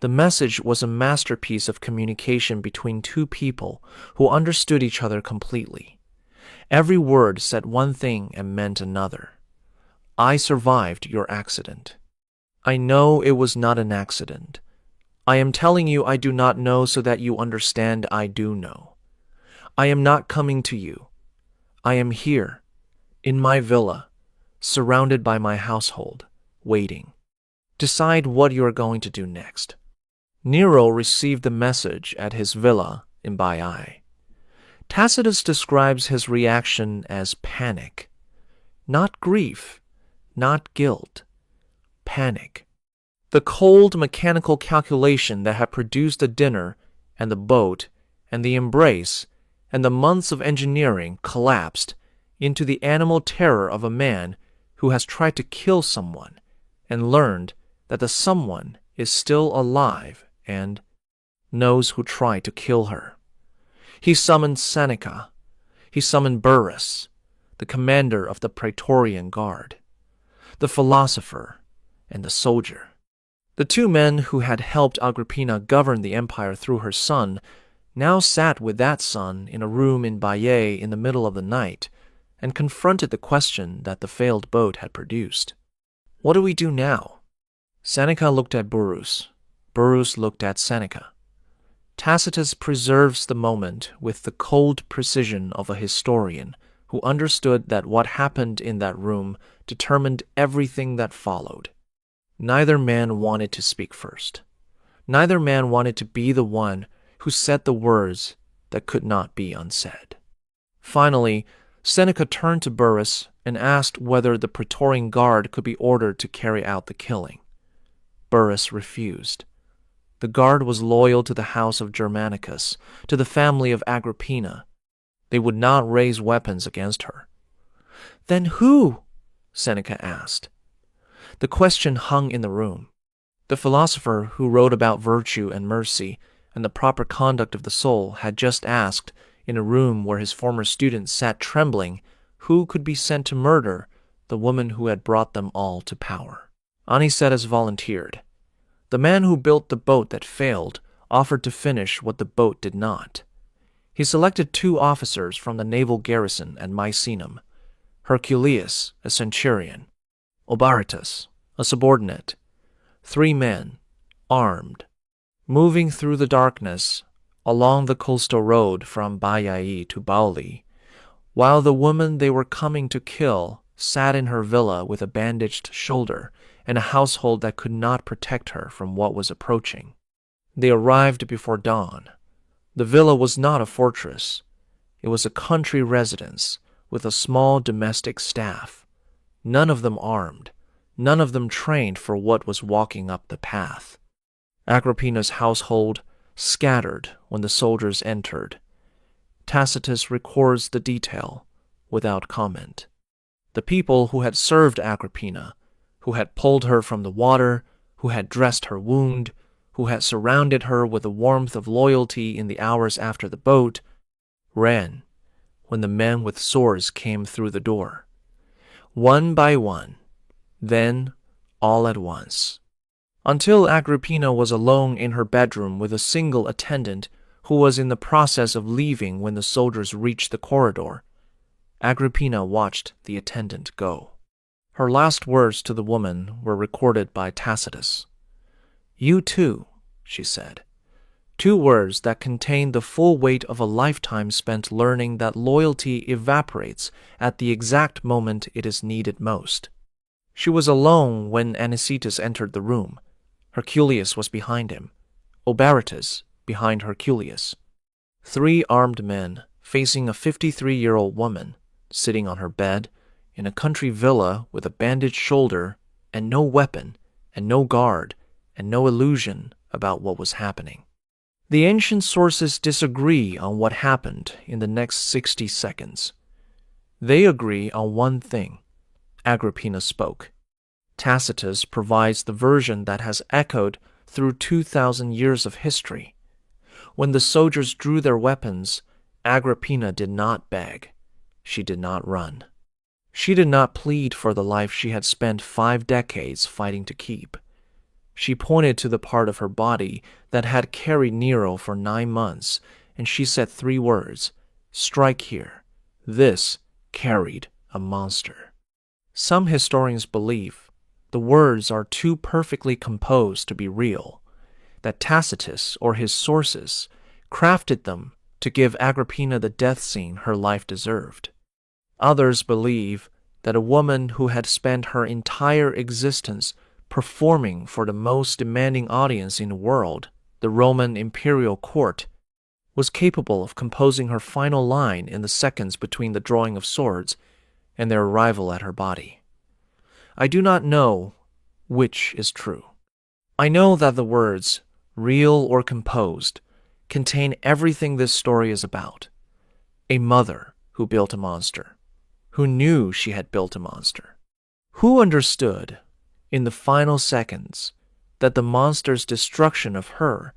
The message was a masterpiece of communication between two people who understood each other completely. Every word said one thing and meant another. I survived your accident. I know it was not an accident. I am telling you I do not know so that you understand I do know. I am not coming to you. I am here, in my villa, surrounded by my household, waiting. Decide what you are going to do next. Nero received the message at his villa in Baiae. Tacitus describes his reaction as panic. Not grief, not guilt. Panic. The cold mechanical calculation that had produced the dinner and the boat and the embrace and the months of engineering collapsed into the animal terror of a man who has tried to kill someone and learned that the someone is still alive and knows who tried to kill her. He summoned Seneca. He summoned Burrus, the commander of the Praetorian Guard, the philosopher, and the soldier. The two men who had helped Agrippina govern the empire through her son now sat with that son in a room in Baiae in the middle of the night and confronted the question that the failed boat had produced. What do we do now? Seneca looked at Burrus. Burrus looked at Seneca. Tacitus preserves the moment with the cold precision of a historian who understood that what happened in that room determined everything that followed. Neither man wanted to speak first. Neither man wanted to be the one who said the words that could not be unsaid. Finally, Seneca turned to Burrus and asked whether the Praetorian Guard could be ordered to carry out the killing. Burrus refused. The guard was loyal to the house of Germanicus, to the family of Agrippina. They would not raise weapons against her. Then who? Seneca asked. The question hung in the room. The philosopher who wrote about virtue and mercy and the proper conduct of the soul had just asked, in a room where his former students sat trembling, who could be sent to murder the woman who had brought them all to power. Anicetus volunteered. The man who built the boat that failed offered to finish what the boat did not. He selected 2 officers from the naval garrison at Misenum, Herculius, a centurion, Obaratus, a subordinate, 3 men, armed, moving through the darkness along the coastal road from Baiae to Bauli, while the woman they were coming to kill sat in her villa with a bandaged shoulder and a household that could not protect her from what was approaching. They arrived before dawn. The villa was not a fortress. It was a country residence with a small domestic staff, none of them armed, none of them trained for what was walking up the path. Agrippina's household scattered when the soldiers entered. Tacitus records the detail without comment. The people who had served Agrippina, who had pulled her from the water, who had dressed her wound, who had surrounded her with the warmth of loyalty in the hours after the boat, ran when the men with swords came through the door. One by one, then all at once, until Agrippina was alone in her bedroom with a single attendant who was in the process of leaving when the soldiers reached the corridor. Agrippina watched the attendant go. Her last words to the woman were recorded by Tacitus. "You too," she said. 2 words that contained the full weight of a lifetime spent learning that loyalty evaporates at the exact moment it is needed most. She was alone when Anicetus entered the room. Herculius was behind him, Obaratus behind Herculius. 3 armed men facing a 53-year-old woman sitting on her bed in a country villa with a bandaged shoulder and no weapon and no guard and no illusion about what was happening. The ancient sources disagree on what happened in the next 60 seconds. They agree on one thing. Agrippina spoke. Tacitus provides the version that has echoed through 2,000 years of history. When the soldiers drew their weapons, Agrippina did not beg. She did not run. She did not plead for the life she had spent 5 decades fighting to keep. She pointed to the part of her body that had carried Nero for 9 months, and she said 3 words, "Strike here. This carried a monster." Some historians believe the words are too perfectly composed to be real, that Tacitus or his sources crafted them to give Agrippina the death scene her life deserved. Others believe that a woman who had spent her entire existence performing for the most demanding audience in the world, the Roman imperial court, was capable of composing her final line in the seconds between the drawing of swords and their arrival at her body. I do not know which is true. I know that the words, real or composed, contain everything this story is about. A mother who built a monster, who knew she had built a monster, who understood, in the final seconds, that the monster's destruction of her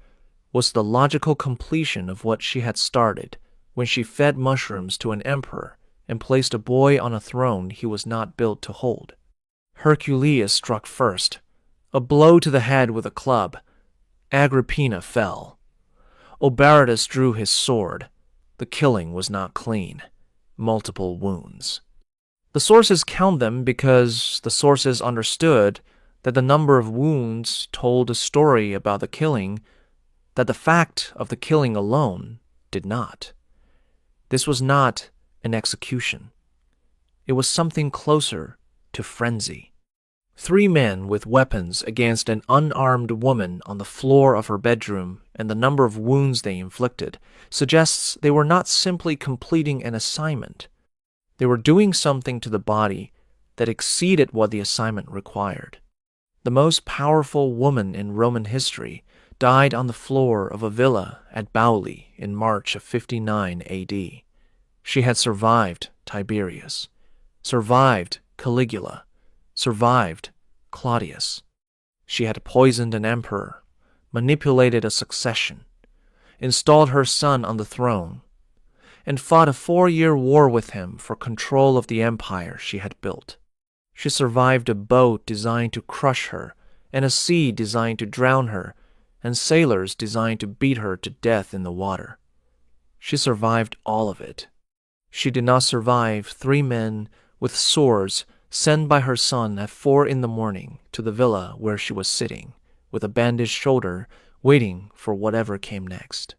was the logical completion of what she had started when she fed mushrooms to an emperor and placed a boy on a throne he was not built to hold. Hercules struck first, a blow to the head with a club. Agrippina fell. Obaratus drew his sword. The killing was not clean. Multiple wounds. The sources count them because the sources understood that the number of wounds told a story about the killing that the fact of the killing alone did not. This was not an execution. It was something closer to frenzy. 3 men with weapons against an unarmed woman on the floor of her bedroom, and the number of wounds they inflicted suggests they were not simply completing an assignment. They were doing something to the body that exceeded what the assignment required. The most powerful woman in Roman history died on the floor of a villa at Bauli in March of 59 AD. She had survived Tiberius, survived Caligula, survived Claudius. She had poisoned an emperor, manipulated a succession, installed her son on the throne, and fought a 4-year war with him for control of the empire she had built. She survived a boat designed to crush her, and a sea designed to drown her, and sailors designed to beat her to death in the water. She survived all of it. She did not survive 3 men with swords sent by her son at 4 a.m. to the villa where she was sitting, with a bandaged shoulder, waiting for whatever came next.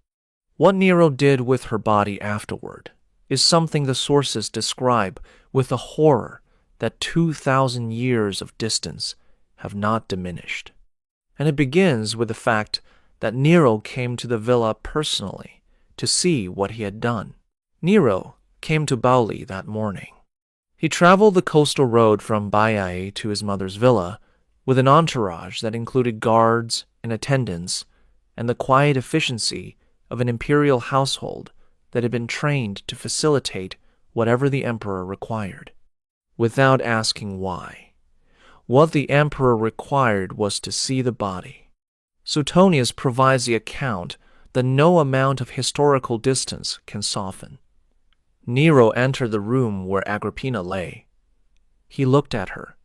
What Nero did with her body afterward is something the sources describe with a horror that 2,000 years of distance have not diminished. And it begins with the fact that Nero came to the villa personally to see what he had done. Nero came to Bauli that morning. He traveled the coastal road from Baiae to his mother's villa with an entourage that included guards and attendants and the quiet efficiency of an imperial household that had been trained to facilitate whatever the emperor required, without asking why. What the emperor required was to see the body. Suetonius provides the account that no amount of historical distance can soften. Nero entered the room where Agrippina lay. He looked at her.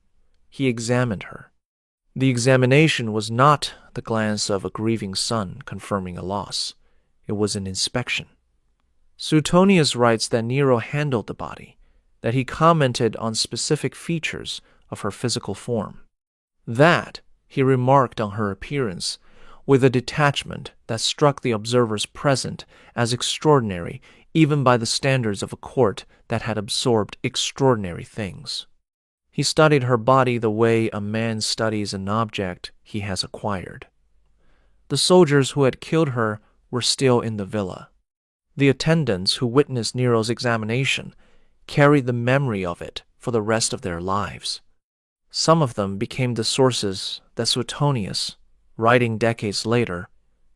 He examined her. The examination was not the glance of a grieving son confirming a loss. It was an inspection. Suetonius writes that Nero handled the body, that he commented on specific features of her physical form, that he remarked on her appearance with a detachment that struck the observers present as extraordinary even by the standards of a court that had absorbed extraordinary things. He studied her body the way a man studies an object he has acquired. The soldiers who had killed her were still in the villa. The attendants who witnessed Nero's examination carried the memory of it for the rest of their lives. Some of them became the sources that Suetonius, writing decades later,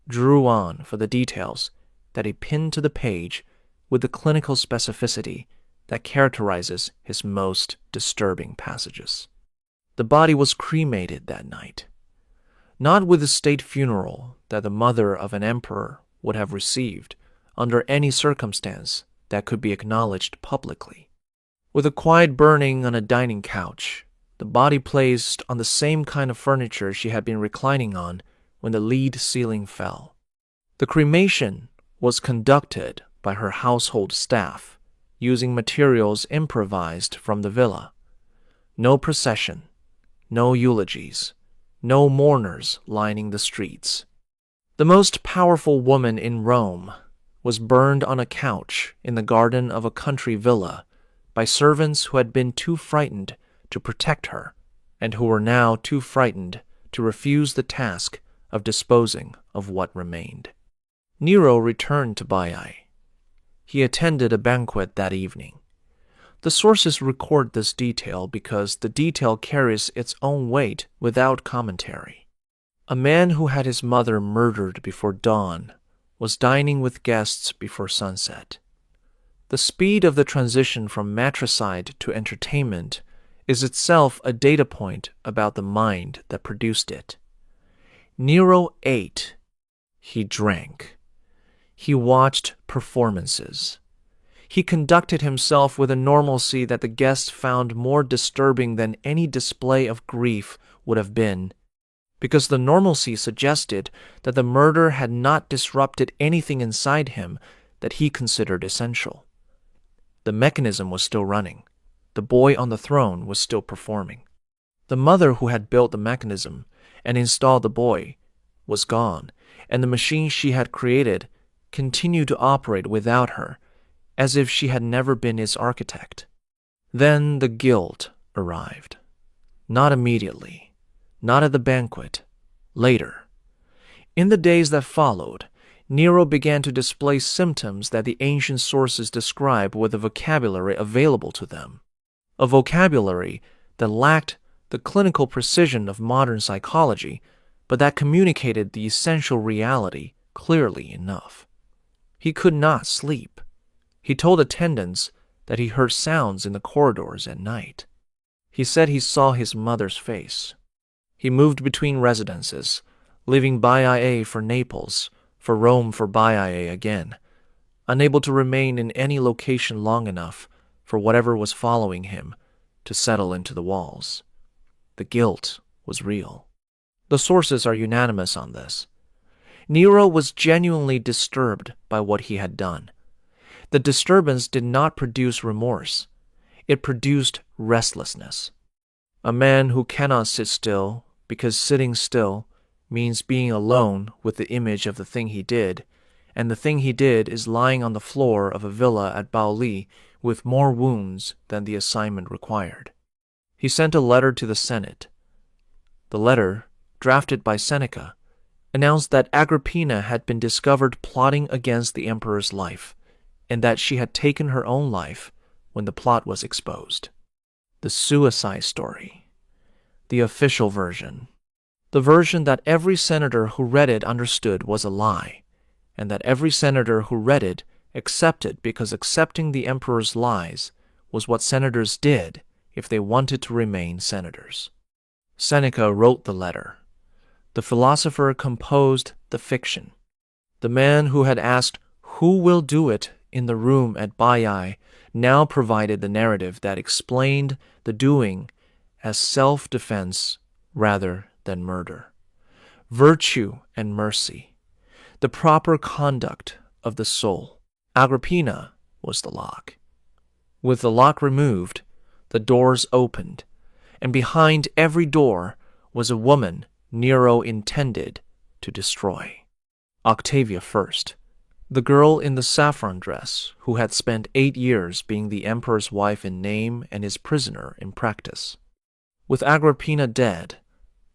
drew on for the details that he pinned to the page with the clinical specificity that characterizes his most disturbing passages. The body was cremated that night, not with the state funeral that the mother of an emperor would have received under any circumstance that could be acknowledged publicly. With a quiet burning on a dining couch, the body placed on the same kind of furniture she had been reclining on when the lead ceiling fell. The cremation was conducted by her household staff, using materials improvised from the villa. No procession, no eulogies, no mourners lining the streets. The most powerful woman in Rome was burned on a couch in the garden of a country villa by servants who had been too frightened to protect her and who were now too frightened to refuse the task of disposing of what remained. Nero returned to Baiae. He attended a banquet that evening. The sources record this detail because the detail carries its own weight without commentary. A man who had his mother murdered before dawn was dining with guests before sunset. The speed of the transition from matricide to entertainment is itself a data point about the mind that produced it. Nero ate. He drank. He watched performances. He conducted himself with a normalcy that the guests found more disturbing than any display of grief would have been, because the normalcy suggested that the murder had not disrupted anything inside him that he considered essential. The mechanism was still running. The boy on the throne was still performing. The mother who had built the mechanism and installed the boy was gone, and the machine she had created continued to operate without her, as if she had never been its architect. Then the guilt arrived. Not immediately, not at the banquet, later. In the days that followed, Nero began to display symptoms that the ancient sources describe with the vocabulary available to them, a vocabulary that lacked the clinical precision of modern psychology, but that communicated the essential reality clearly enough. He could not sleep. He told attendants that he heard sounds in the corridors at night. He said he saw his mother's face. He moved between residences, leaving Baiae for Naples, for Rome for Baiae again, unable to remain in any location long enough for whatever was following him to settle into the walls. The guilt was real. The sources are unanimous on this. Nero was genuinely disturbed by what he had done. The disturbance did not produce remorse. It produced restlessness. A man who cannot sit still because sitting still means being alone with the image of the thing he did, and the thing he did is lying on the floor of a villa at Bauli with more wounds than the assignment required. He sent a letter to the Senate. The letter, drafted by Seneca, announced that Agrippina had been discovered plotting against the emperor's life, and that she had taken her own life when the plot was exposed. The suicide story. The official version. The version that every senator who read it understood was a lie, and that every senator who read it accepted because accepting the emperor's lies was what senators did if they wanted to remain senators. Seneca wrote the letter. The philosopher composed the fiction. The man who had asked, "Who will do it?" in the room at Baiae now provided the narrative that explained the doing as self-defense rather than murder. Virtue and mercy, the proper conduct of the soul. Agrippina was the lock. With the lock removed, the doors opened, and behind every door was a woman Nero intended to destroy. Octavia first, the girl in the saffron dress who had spent 8 years being the emperor's wife in name and his prisoner in practice. With Agrippina dead,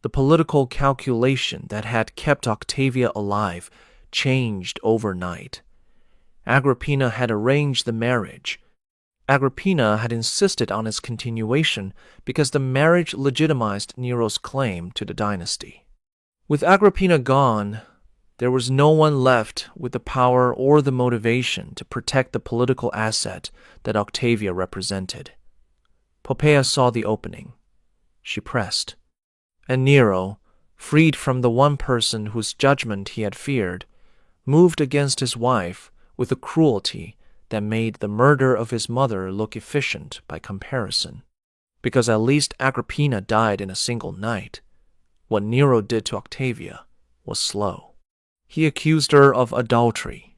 the political calculation that had kept Octavia alive changed overnight. Agrippina had arranged the marriage. Agrippina had insisted on its continuation because the marriage legitimized Nero's claim to the dynasty. With Agrippina gone, there was no one left with the power or the motivation to protect the political asset that Octavia represented. Poppaea saw the opening. she pressed. And Nero, freed from the one person whose judgment he had feared, moved against his wife with a cruelty that made the murder of his mother look efficient by comparison. Because at least Agrippina died in a single night, what Nero did to Octavia was slow. He accused her of adultery.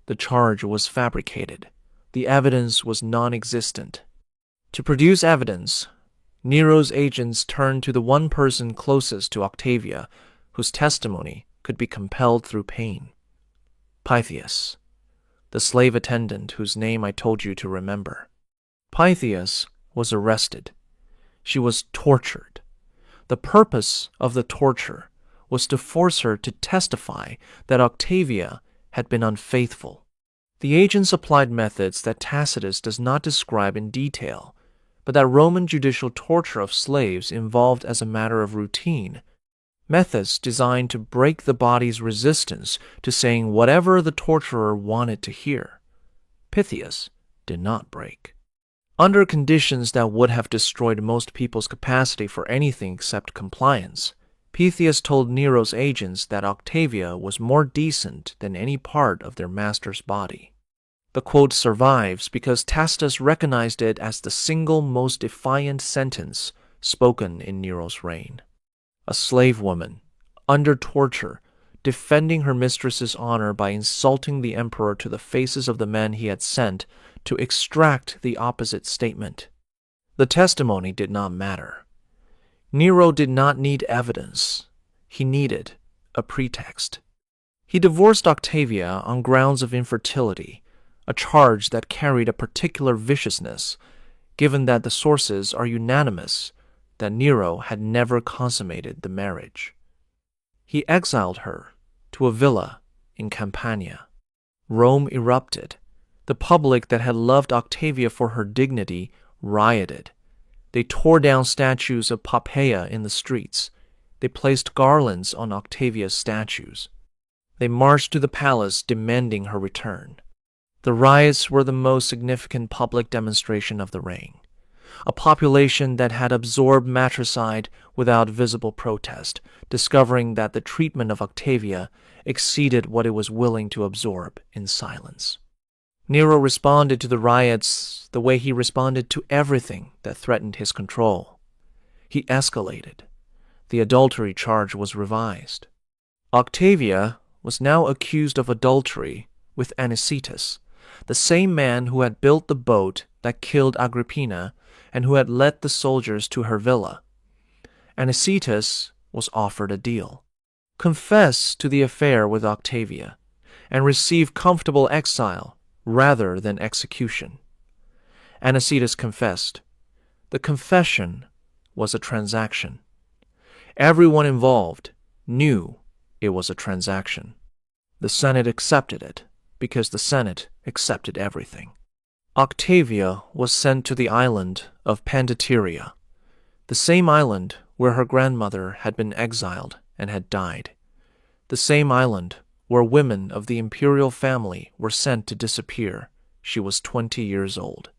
The charge was fabricated. The evidence was non-existent. To produce evidence, Nero's agents turned to the one person closest to Octavia, whose testimony could be compelled through pain. Pythias, the slave attendant whose name I told you to remember. Pythias was arrested. She was tortured. The purpose of the torture was to force her to testify that Octavia had been unfaithful. The agents applied methods that Tacitus does not describe in detail, but that Roman judicial torture of slaves involved as a matter of routine, methods designed to break the body's resistance to saying whatever the torturer wanted to hear. Pythias did not break. Under conditions that would have destroyed most people's capacity for anything except compliance, Pythias told Nero's agents that Octavia was more decent than any part of their master's body. The quote survives because Tacitus recognized it as the single most defiant sentence spoken in Nero's reign. A slave woman, under torture, defending her mistress's honor by insulting the emperor to the faces of the men he had sent to extract the opposite statement. The testimony did not matter. Nero did not need evidence. He needed a pretext. He divorced Octavia on grounds of infertility, a charge that carried a particular viciousness, given that the sources are unanimous that Nero had never consummated the marriage. He exiled her to a villa in Campania. Rome erupted. The public that had loved Octavia for her dignity rioted. They tore down statues of Poppaea in the streets. They placed garlands on Octavia's statues. They marched to the palace demanding her return. The riots were the most significant public demonstration of the reign. A population that had absorbed matricide without visible protest, discovering that the treatment of Octavia exceeded what it was willing to absorb in silence. Nero responded to the riots the way he responded to everything that threatened his control. He escalated. The adultery charge was revised. Octavia was now accused of adultery with Anicetus, the same man who had built the boat that killed Agrippina and who had led the soldiers to her villa. Anicetus was offered a deal. Confess to the affair with Octavia and receive comfortable exile rather than execution. Anicetus confessed. The confession was a transaction. Everyone involved knew it was a transaction. The Senate accepted it because the Senate accepted everything. Octavia was sent to the island of Pandateria, the same island where her grandmother had been exiled and had died, the same island where women of the imperial family were sent to disappear. She was 20 years old.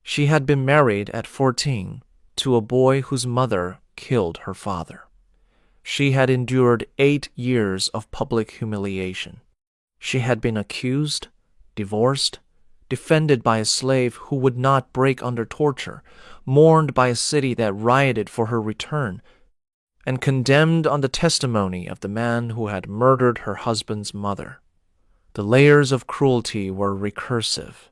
She had been married at 14 to a boy whose mother killed her father. She had endured 8 years of public humiliation. She had been accused, divorced, defended by a slave who would not break under torture, mourned by a city that rioted for her return, and condemned on the testimony of the man who had murdered her husband's mother. The layers of cruelty were recursive.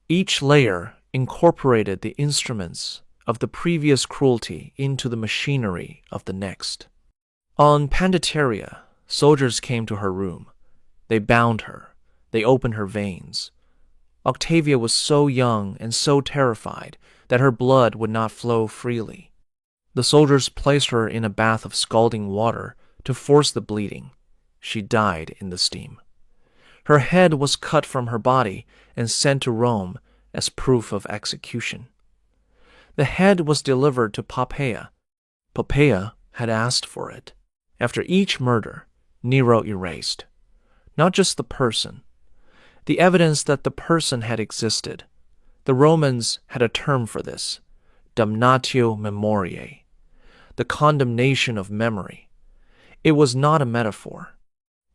Each layer incorporated the instruments of the previous cruelty into the machinery of the next. On Pandateria, soldiers came to her room. They bound her. They opened her veins. Octavia was so young and so terrified that her blood would not flow freely. The soldiers placed her in a bath of scalding water to force the bleeding. She died in the steam. Her head was cut from her body and sent to Rome as proof of execution. The head was delivered to Poppaea. Poppaea had asked for it. After each murder, Nero erased. Not just the person. The evidence that the person had existed. The Romans had a term for this, damnatio memoriae. the condemnation of memory. It was not a metaphor.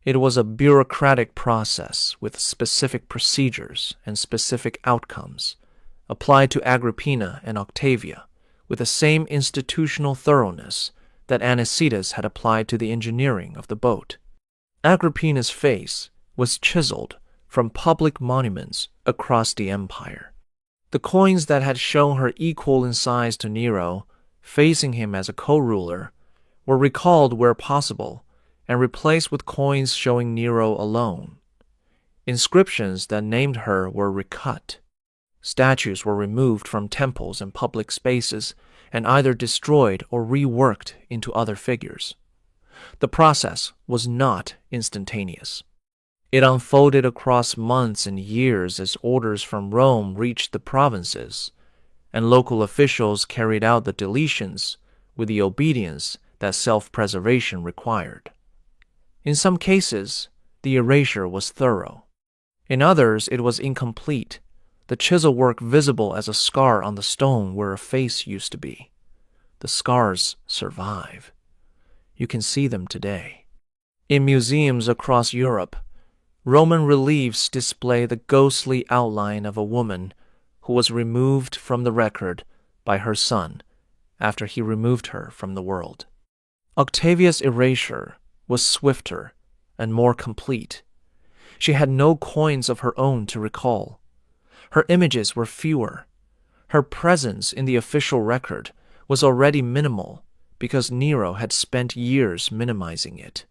It was a bureaucratic process with specific procedures and specific outcomes, applied to Agrippina and Octavia with the same institutional thoroughness that Anicetus had applied to the engineering of the boat. Agrippina's face was chiseled from public monuments across the empire. The coins that had shown her equal in size to Nero, facing him as a co-ruler, were recalled where possible and replaced with coins showing Nero alone. Inscriptions that named her were recut. Statues were removed from temples and public spaces and either destroyed or reworked into other figures. The process was not instantaneous. It unfolded across months and years as orders from Rome reached the provinces, and local officials carried out the deletions with the obedience that self-preservation required. In some cases, the erasure was thorough. In others, it was incomplete, the chisel work visible as a scar on the stone where a face used to be. The scars survive. You can see them today. In museums across Europe, Roman reliefs display the ghostly outline of a woman who was removed from the record by her son after he removed her from the world. Octavia's erasure was swifter and more complete. She had no coins of her own to recall. Her images were fewer. Her presence in the official record was already minimal because Nero had spent years minimizing it.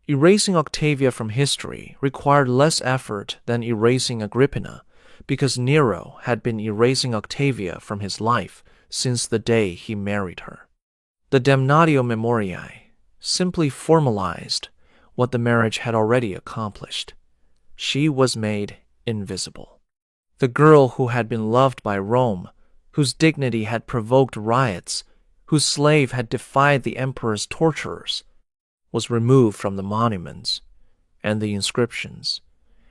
Erasing Octavia from history required less effort than erasing Agrippina because Nero had been erasing Octavia from his life since the day he married her. The Damnatio Memoriae simply formalized what the marriage had already accomplished. She was made invisible. The girl who had been loved by Rome, whose dignity had provoked riots, whose slave had defied the emperor's torturers, was removed from the monuments and the inscriptions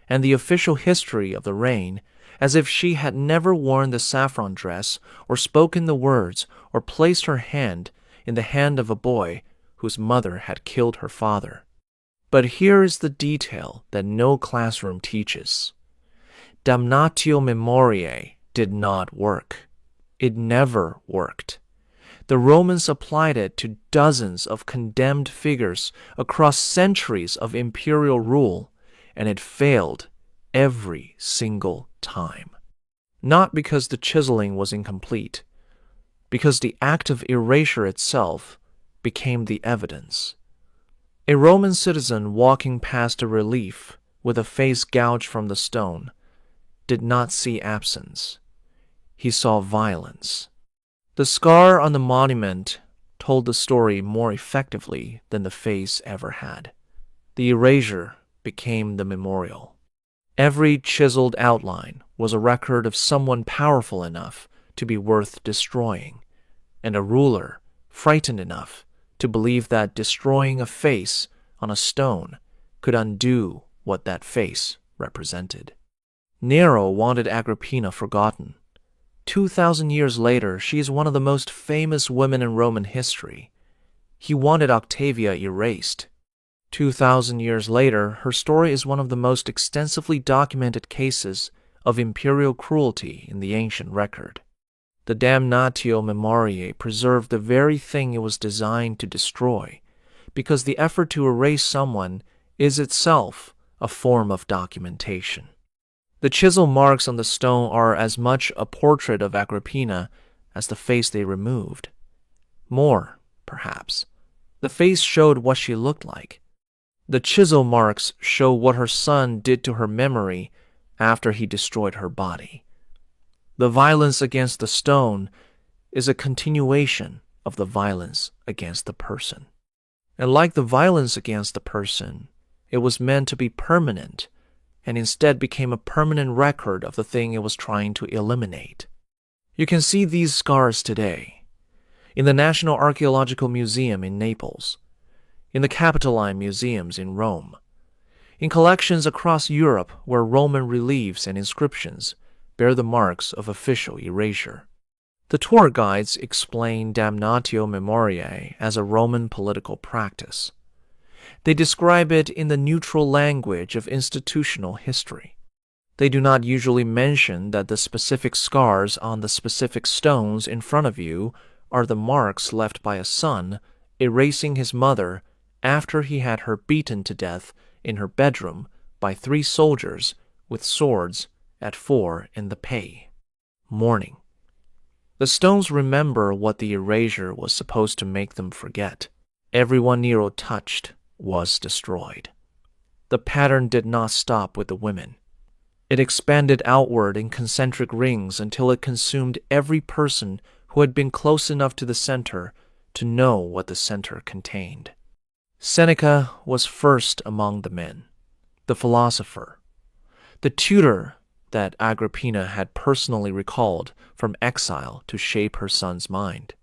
and the official history of the reign as if she had never worn the saffron dress or spoken the words or placed her hand in the hand of a boy whose mother had killed her father. But here is the detail that no classroom teaches. Damnatio Memoriae did not work. It never worked. The Romans applied it to dozens of condemned figures across centuries of imperial rule, and it failed every single time. Not because the chiseling was incomplete, because the act of erasure itself became the evidence. A Roman citizen walking past a relief with a face gouged from the stone did not see absence. He saw violence. The scar on the monument told the story more effectively than the face ever had. The erasure became the memorial. Every chiseled outline was a record of someone powerful enough to be worth destroying, and a ruler frightened enough to believe that destroying a face on a stone could undo what that face represented. Nero wanted Agrippina forgotten. 2,000 years later, she is one of the most famous women in Roman history. He wanted Octavia erased. 2,000 years later, her story is one of the most extensively documented cases of imperial cruelty in the ancient record. The Damnatio Memoriae preserved the very thing it was designed to destroy, because the effort to erase someone is itself a form of documentation. The chisel marks on the stone are as much a portrait of Agrippina as the face they removed. More, perhaps. The face showed what she looked like. The chisel marks show what her son did to her memory after he destroyed her body. The violence against the stone is a continuation of the violence against the person. And like the violence against the person, it was meant to be permanent, and instead became a permanent record of the thing it was trying to eliminate. You can see these scars today in the National Archaeological Museum in Naples, in the Capitoline Museums in Rome, in collections across Europe where Roman reliefs and inscriptions bear the marks of official erasure. The tour guides explain damnatio memoriae as a Roman political practice. They describe it in the neutral language of institutional history. They do not usually mention that the specific scars on the specific stones in front of you are the marks left by a son erasing his mother after he had her beaten to death in her bedroom by 3 soldiers with swords at 4 in the pay. Mourning. The stones remember what the erasure was supposed to make them forget. Everyone Nero touched was destroyed. The pattern did not stop with the women. It expanded outward in concentric rings until it consumed every person who had been close enough to the center to know what the center contained. Seneca was first among the men, the philosopher, the tutor that Agrippina had personally recalled from exile to shape her son's mind,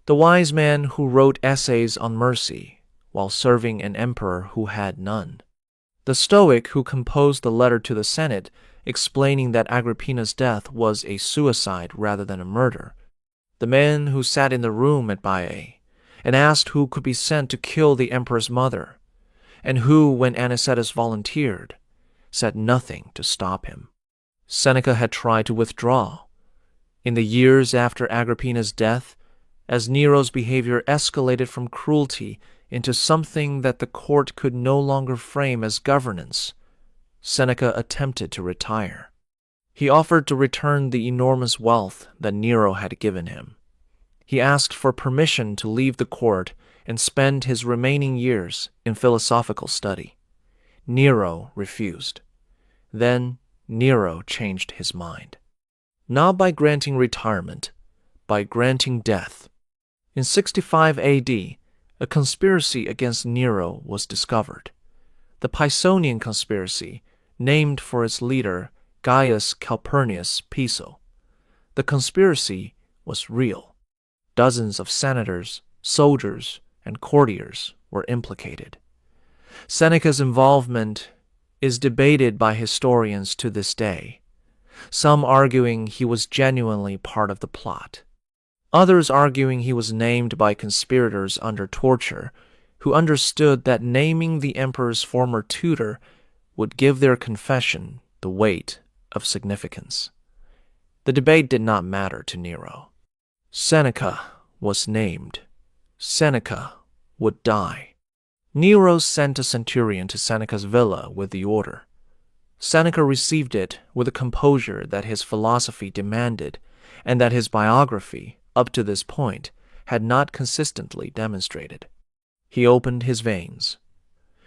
the wise man who wrote essays on mercy while serving an emperor who had none, the Stoic who composed the letter to the Senate explaining that Agrippina's death was a suicide rather than a murder, the man who sat in the room at Baiae and asked who could be sent to kill the emperor's mother, and who, when Anicetus volunteered, said nothing to stop him. Seneca had tried to withdraw. In the years after Agrippina's death, as Nero's behavior escalated from cruelty into something that the court could no longer frame as governance, Seneca attempted to retire. He offered to return the enormous wealth that Nero had given him. He asked for permission to leave the court and spend his remaining years in philosophical study. Nero refused. Then Nero changed his mind. Not by granting retirement, by granting death. In 65 AD, a conspiracy against Nero was discovered. The Pisonian conspiracy, named for its leader Gaius Calpurnius Piso. The conspiracy was real. Dozens of senators, soldiers, and courtiers were implicated. Seneca's involvement is debated by historians to this day, some arguing he was genuinely part of the plot, others arguing he was named by conspirators under torture who understood that naming the emperor's former tutor would give their confession the weight of significance. The debate did not matter to Nero. Seneca was named. Seneca would die. Nero sent a centurion to Seneca's villa with the order. Seneca received it with a composure that his philosophy demanded and that his biography, up to this point, had not consistently demonstrated. He opened his veins.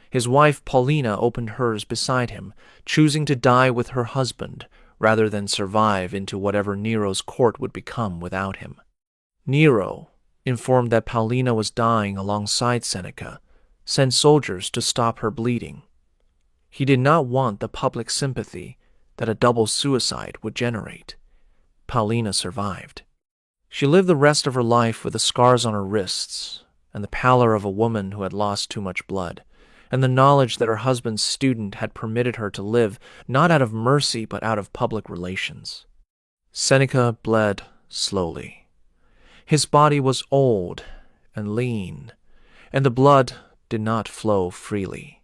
His wife Paulina opened hers beside him, choosing to die with her husband rather than survive into whatever Nero's court would become without him. Nero, informed that Paulina was dying alongside Seneca, sent soldiers to stop her bleeding. He did not want the public sympathy that a double suicide would generate. Paulina survived. She lived the rest of her life with the scars on her wrists and the pallor of a woman who had lost too much blood, and the knowledge that her husband's student had permitted her to live not out of mercy but out of public relations. Seneca bled slowly. His body was old and lean, and the blood did not flow freely.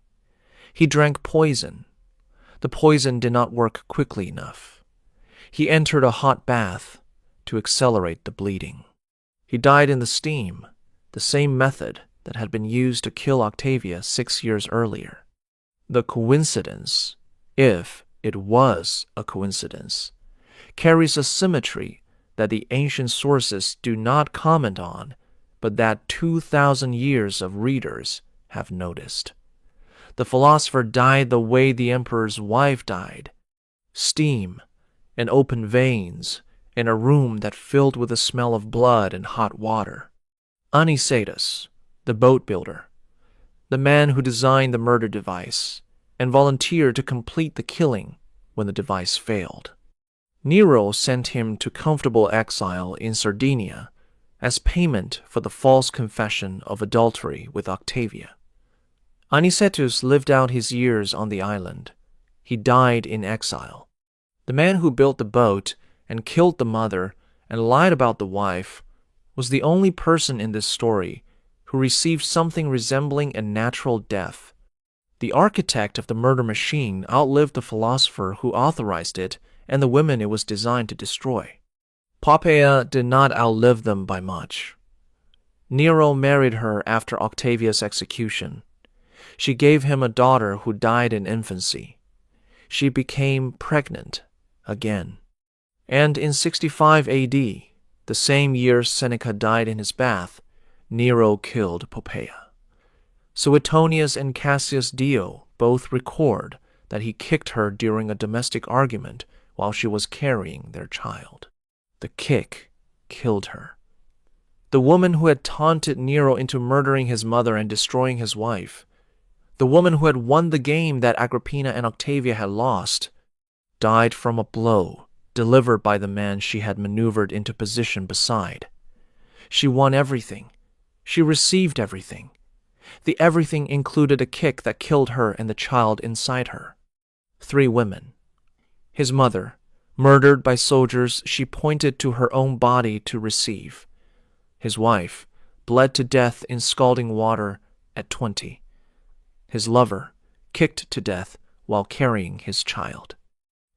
He drank poison. The poison did not work quickly enough. He entered a hot bath to accelerate the bleeding. He died in the steam, the same method that had been used to kill Octavia 6 years earlier. The coincidence, if it was a coincidence, carries a symmetry that the ancient sources do not comment on, but that 2,000 years of readers have noticed. The philosopher died the way the emperor's wife died. Steam and open veins in a room that filled with the smell of blood and hot water. Anicetus, the boat builder, the man who designed the murder device and volunteered to complete the killing when the device failed. Nero sent him to comfortable exile in Sardinia as payment for the false confession of adultery with Octavia. Anicetus lived out his years on the island. He died in exile. The man who built the boat and killed the mother and lied about the wife, was the only person in this story who received something resembling a natural death. The architect of the murder machine outlived the philosopher who authorized it and the women it was designed to destroy. Poppaea did not outlive them by much. Nero married her after Octavius' execution. She gave him a daughter who died in infancy. She became pregnant again. And in 65 AD, the same year Seneca died in his bath, Nero killed Poppaea. Suetonius and Cassius Dio both record that he kicked her during a domestic argument while she was carrying their child. The kick killed her. The woman who had taunted Nero into murdering his mother and destroying his wife, the woman who had won the game that Agrippina and Octavia had lost, died from a blow delivered by the man she had maneuvered into position beside. She won everything. She received everything. The everything included a kick that killed her and the child inside her. 3 women. His mother, murdered by soldiers she pointed to her own body to receive. His wife, bled to death in scalding water at 20. His lover, kicked to death while carrying his child.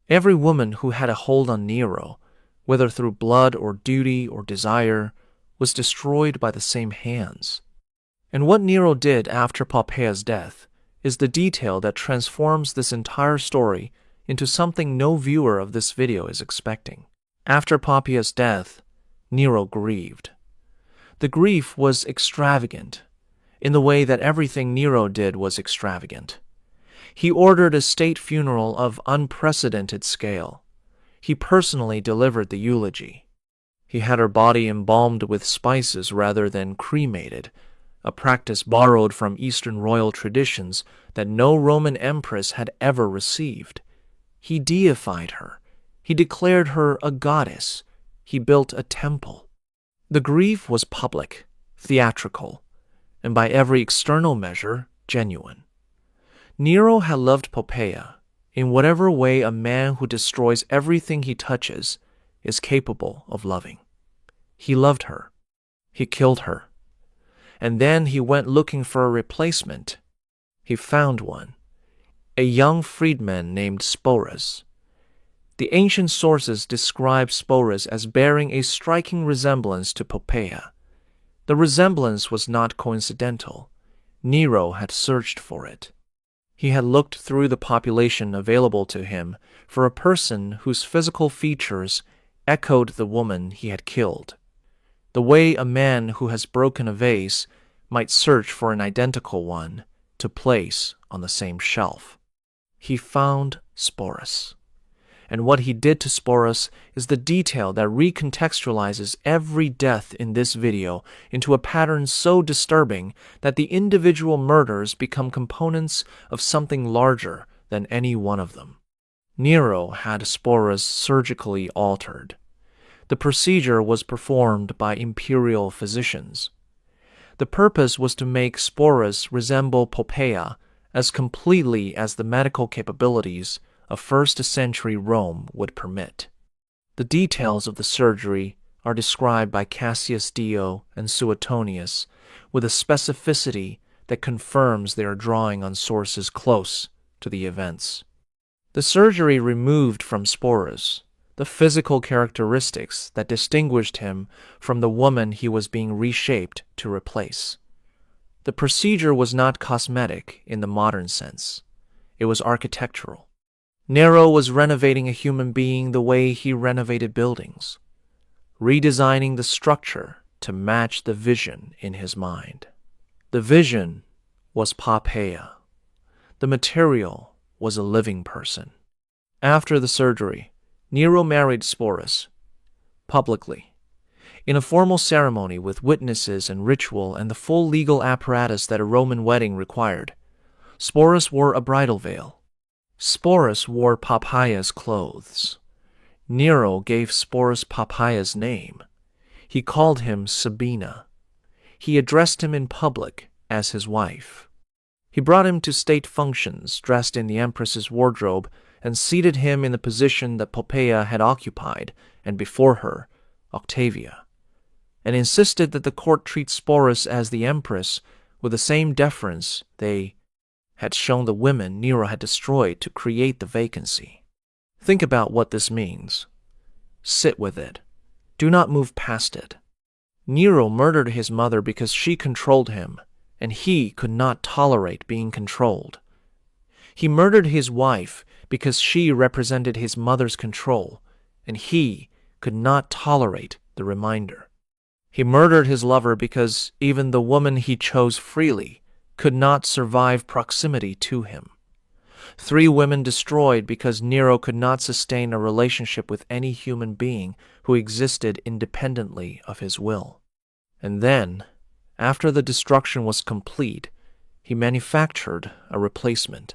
Every woman who had a hold on Nero, whether through blood or duty or desire, was destroyed by the same hands. And what Nero did after Poppaea's death is the detail that transforms this entire story into something no viewer of this video is expecting. After Poppaea's death, Nero grieved. The grief was extravagant, in the way that everything Nero did was extravagant. He ordered a state funeral of unprecedented scale. He personally delivered the eulogy. He had her body embalmed with spices rather than cremated, a practice borrowed from Eastern royal traditions that no Roman empress had ever received. He deified her. He declared her a goddess. He built a temple. The grief was public, theatrical, and by every external measure, genuine. Nero had loved Poppaea in whatever way a man who destroys everything he touches is capable of loving. He loved her. He killed her. And then he went looking for a replacement. He found one, a young freedman named Sporus. The ancient sources describe Sporus as bearing a striking resemblance to Poppaea. The resemblance was not coincidental. Nero had searched for it. He had looked through the population available to him for a person whose physical features echoed the woman he had killed, the way a man who has broken a vase might search for an identical one to place on the same shelf. He found Sporus. And what he did to Sporus is the detail that recontextualizes every death in this video into a pattern so disturbing that the individual murders become components of something larger than any one of them. Nero had Sporus surgically altered. The procedure was performed by imperial physicians. The purpose was to make Sporus resemble Poppaea as completely as the medical capabilities of first-century Rome would permit. The details of the surgery are described by Cassius Dio and Suetonius with a specificity that confirms they are drawing on sources close to the events. The surgery removed from Sporus the physical characteristics that distinguished him from the woman he was being reshaped to replace. The procedure was not cosmetic in the modern sense. It was architectural. Nero was renovating a human being the way he renovated buildings, redesigning the structure to match the vision in his mind. The vision was Poppaea. The material was a living person. After the surgery, Nero married Sporus, publicly, in a formal ceremony with witnesses and ritual and the full legal apparatus that a Roman wedding required. Sporus wore a bridal veil. Sporus wore Poppaea's clothes. Nero gave Sporus Poppaea's name. He called him Sabina. He addressed him in public as his wife. He brought him to state functions dressed in the empress's wardrobe and seated him in the position that Poppaea had occupied, and before her Octavia, and insisted that the court treat Sporus as the empress with the same deference they had shown the women Nero had destroyed to create the vacancy. Think about what this means. Sit with it. Do not move past it. Nero murdered his mother because she controlled him, and he could not tolerate being controlled. He murdered his wife because she represented his mother's control, and he could not tolerate the reminder. He murdered his lover because even the woman he chose freely could not survive proximity to him. 3 women destroyed because Nero could not sustain a relationship with any human being who existed independently of his will. And then, after the destruction was complete, he manufactured a replacement.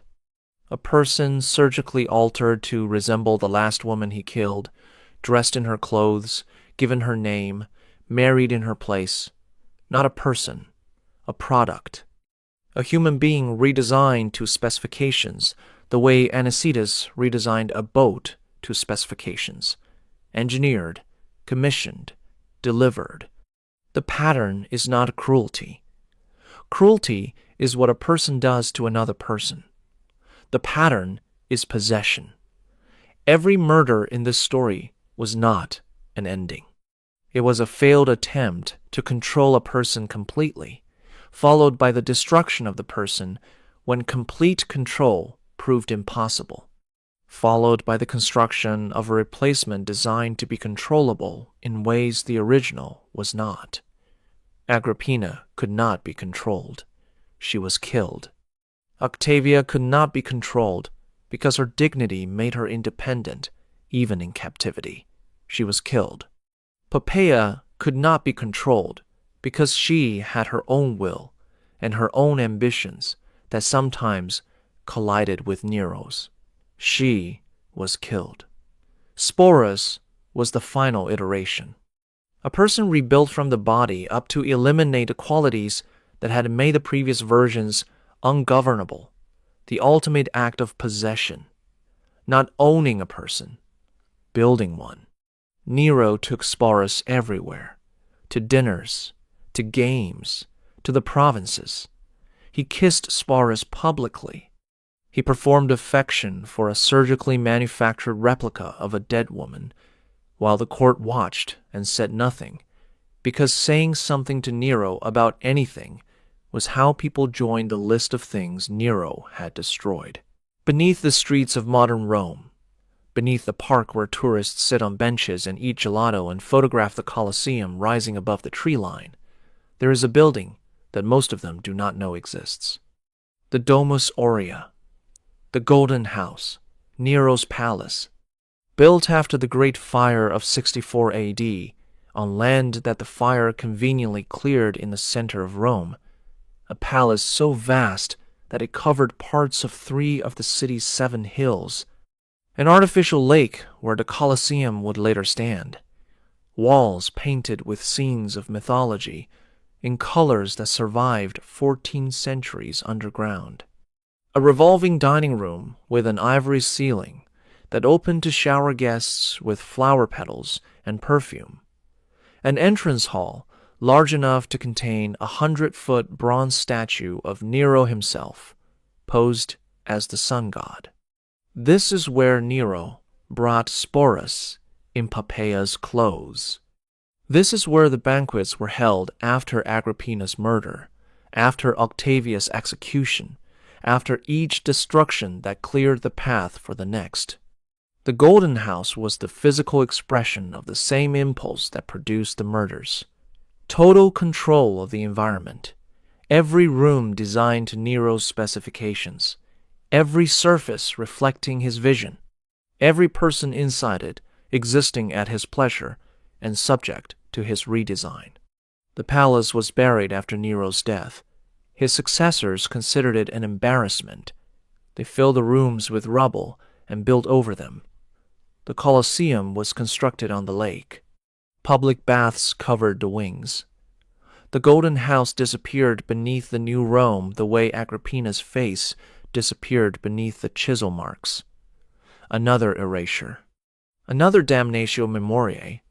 A person surgically altered to resemble the last woman he killed, dressed in her clothes, given her name, married in her place. Not a person, a product. A human being redesigned to specifications, the way Anicetus redesigned a boat to specifications. Engineered, commissioned, delivered. The pattern is not cruelty. Cruelty is what a person does to another person. The pattern is possession. Every murder in this story was not an ending. It was a failed attempt to control a person completely, followed by the destruction of the person when complete control proved impossible, followed by the construction of a replacement designed to be controllable in ways the original was not. Agrippina could not be controlled. She was killed. Octavia could not be controlled because her dignity made her independent, even in captivity. She was killed. Poppaea could not be controlled because she had her own will and her own ambitions that sometimes collided with Nero's. She was killed. Sporus was the final iteration. A person rebuilt from the body up to eliminate the qualities that had made the previous versions ungovernable, the ultimate act of possession, not owning a person, building one. Nero took Sporus everywhere, to dinners, to games, to the provinces. He kissed Sporus publicly. He performed affection for a surgically manufactured replica of a dead woman, while the court watched and said nothing, because saying something to Nero about anything was how people joined the list of things Nero had destroyed. Beneath the streets of modern Rome, beneath the park where tourists sit on benches and eat gelato and photograph the Colosseum rising above the tree line, there is a building that most of them do not know exists. The Domus Aurea, the Golden House, Nero's palace, built after the Great Fire of 64 AD, on land that the fire conveniently cleared in the center of Rome, a palace so vast that it covered parts of 3 of the city's 7 hills, an artificial lake where the Colosseum would later stand, walls painted with scenes of mythology in colors that survived 14 centuries underground, a revolving dining room with an ivory ceiling that opened to shower guests with flower petals and perfume, an entrance hall large enough to contain a 100-foot bronze statue of Nero himself, posed as the sun god. This is where Nero brought Sporus in Poppaea's clothes. This is where the banquets were held after Agrippina's murder, after Octavia's execution, after each destruction that cleared the path for the next. The Golden House was the physical expression of the same impulse that produced the murders. Total control of the environment, every room designed to Nero's specifications, every surface reflecting his vision, every person inside it existing at his pleasure and subject to his redesign. The palace was buried after Nero's death. His successors considered it an embarrassment. They filled the rooms with rubble and built over them. The Colosseum was constructed on the lake. Public baths covered the wings. The Golden House disappeared beneath the new Rome the way Agrippina's face disappeared beneath the chisel marks. Another erasure. Another damnatio memoriae.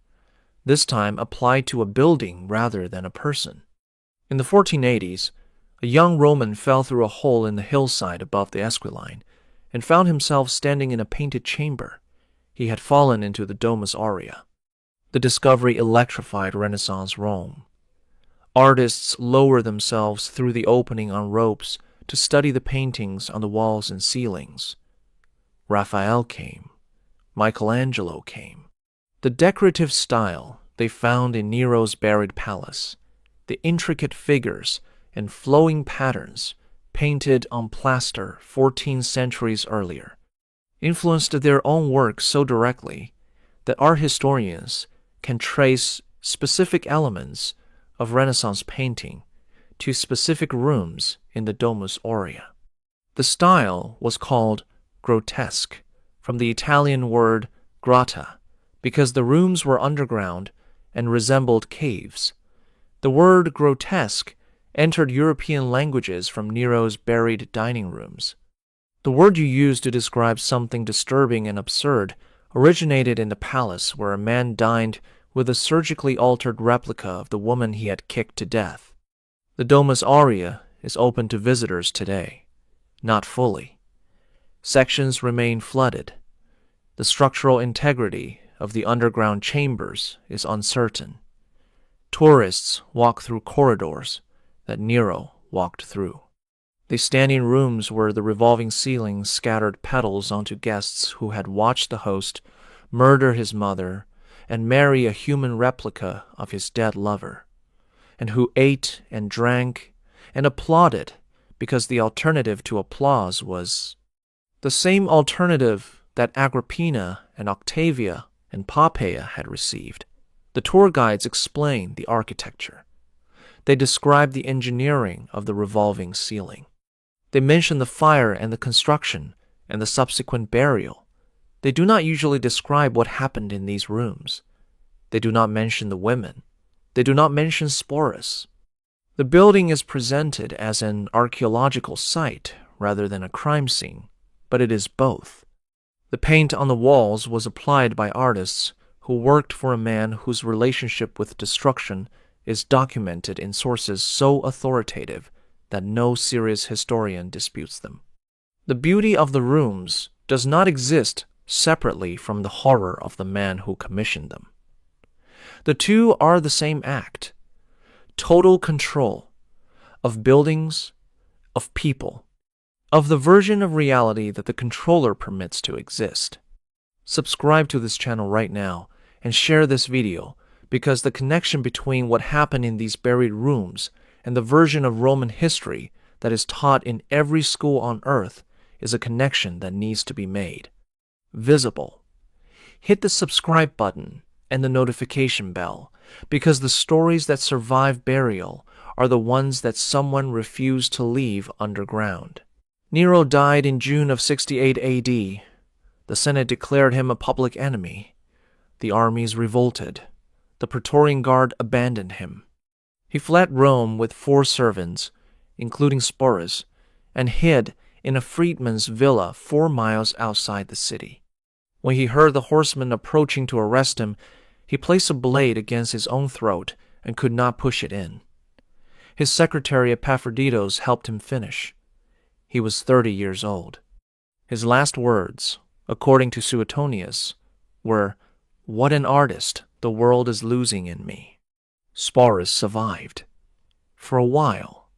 this time applied to a building rather than a person. In the 1480s, a young Roman fell through a hole in the hillside above the Esquiline and found himself standing in a painted chamber. He had fallen into the Domus Aurea. The discovery electrified Renaissance Rome. Artists lowered themselves through the opening on ropes to study the paintings on the walls and ceilings. Raphael came. Michelangelo came. The decorative style they found in Nero's buried palace, the intricate figures and flowing patterns painted on plaster 14 centuries earlier, influenced their own work so directly that art historians can trace specific elements of Renaissance painting to specific rooms in the Domus Aurea. The style was called grotesque, from the Italian word grotta, because the rooms were underground and resembled caves. The word grotesque entered European languages from Nero's buried dining rooms. The word you use to describe something disturbing and absurd originated in the palace where a man dined with a surgically altered replica of the woman he had kicked to death. The Domus Aurea is open to visitors today. Not fully. Sections remain flooded. The structural integrity of the underground chambers is uncertain. Tourists walk through corridors that Nero walked through. They stand in rooms where the revolving ceilings scattered petals onto guests who had watched the host murder his mother and marry a human replica of his dead lover, and who ate and drank and applauded because the alternative to applause was the same alternative that Agrippina and Octavia and Poppaea had received. The tour guides explain the architecture. They describe the engineering of the revolving ceiling. They mention the fire and the construction and the subsequent burial. They do not usually describe what happened in these rooms. They do not mention the women. They do not mention Sporus. The building is presented as an archaeological site rather than a crime scene, but it is both. The paint on the walls was applied by artists who worked for a man whose relationship with destruction is documented in sources so authoritative that no serious historian disputes them. The beauty of the rooms does not exist separately from the horror of the man who commissioned them. The two are the same act: total control of buildings, of people, of the version of reality that the controller permits to exist. Subscribe to this channel right now and share this video, because the connection between what happened in these buried rooms and the version of Roman history that is taught in every school on earth is a connection that needs to be made visible. Hit the subscribe button and the notification bell, because the stories that survive burial are the ones that someone refused to leave underground. Nero died in June of 68 AD. The Senate declared him a public enemy. The armies revolted. The Praetorian Guard abandoned him. He fled Rome with 4 servants, including Sporus, and hid in a freedman's villa 4 miles outside the city. When he heard the horsemen approaching to arrest him, he placed a blade against his own throat and could not push it in. His secretary Epaphroditus helped him finish. He was 30 years old. His last words, according to Suetonius, were, "What an artist the world is losing in me." Sporus survived. For a while.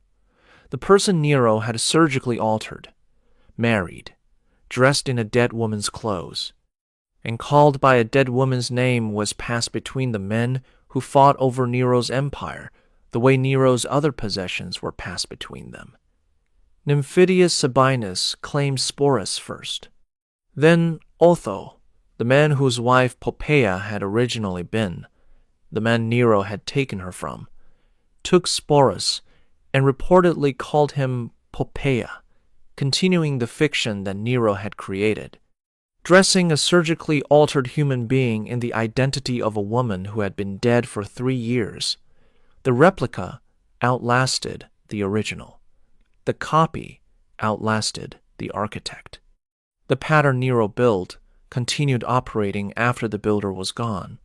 The person Nero had surgically altered, married, dressed in a dead woman's clothes, and called by a dead woman's name was passed between the men who fought over Nero's empire the way Nero's other possessions were passed between them. Nymphidius Sabinus claimed Sporus first. Then Otho, the man whose wife Poppaea had originally been, the man Nero had taken her from, took Sporus and reportedly called him Poppaea, continuing the fiction that Nero had created. Dressing a surgically altered human being in the identity of a woman who had been dead for 3 years, the replica outlasted the original. The copy outlasted the architect. The pattern Nero built continued operating after the builder was gone.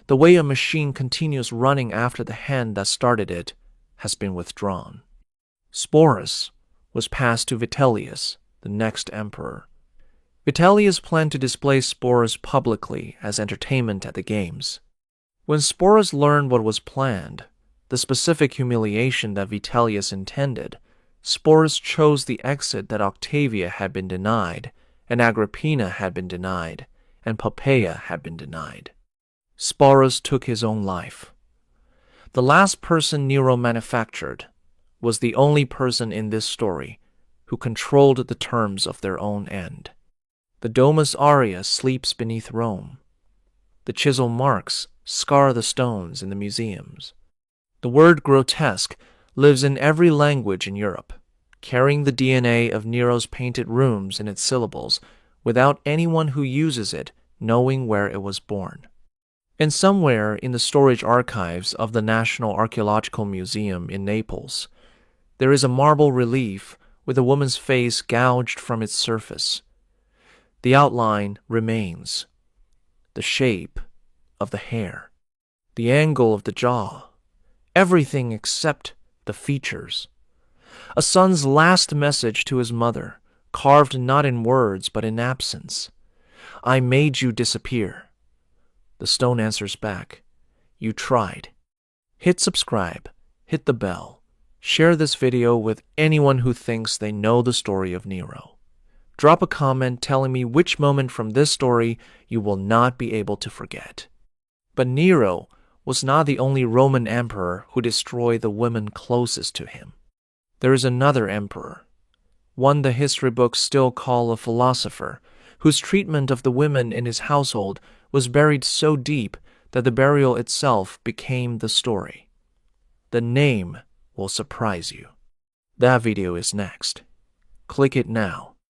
the way a machine continues running after the hand that started it has been withdrawn. Sporus was passed to Vitellius, the next emperor. Vitellius planned to display Sporus publicly as entertainment at the games. When Sporus learned what was planned, the specific humiliation that Vitellius intended, Sporus chose the exit that Octavia had been denied, and Agrippina had been denied, and Poppaea had been denied. Sporus took his own life. The last person Nero manufactured was the only person in this story who controlled the terms of their own end. The Domus Aurea sleeps beneath Rome. The chisel marks scar the stones in the museums. The word grotesque lives in every language in Europe, carrying the DNA of Nero's painted rooms in its syllables without anyone who uses it knowing where it was born. And somewhere in the storage archives of the National Archaeological Museum in Naples, there is a marble relief with a woman's face gouged from its surface. The outline remains, the shape of the hair, the angle of the jaw, everything except the features. A son's last message to his mother, carved not in words but in absence. I made you disappear. The stone answers back, you tried. Hit subscribe, hit the bell, share this video with anyone who thinks they know the story of Nero. Drop a comment telling me which moment from this story you will not be able to forget. But Nero was not the only Roman emperor who destroyed the women closest to him. There is another emperor, one the history books still call a philosopher, whose treatment of the women in his household was buried so deep that the burial itself became the story. The name will surprise you. That video is next. Click it now.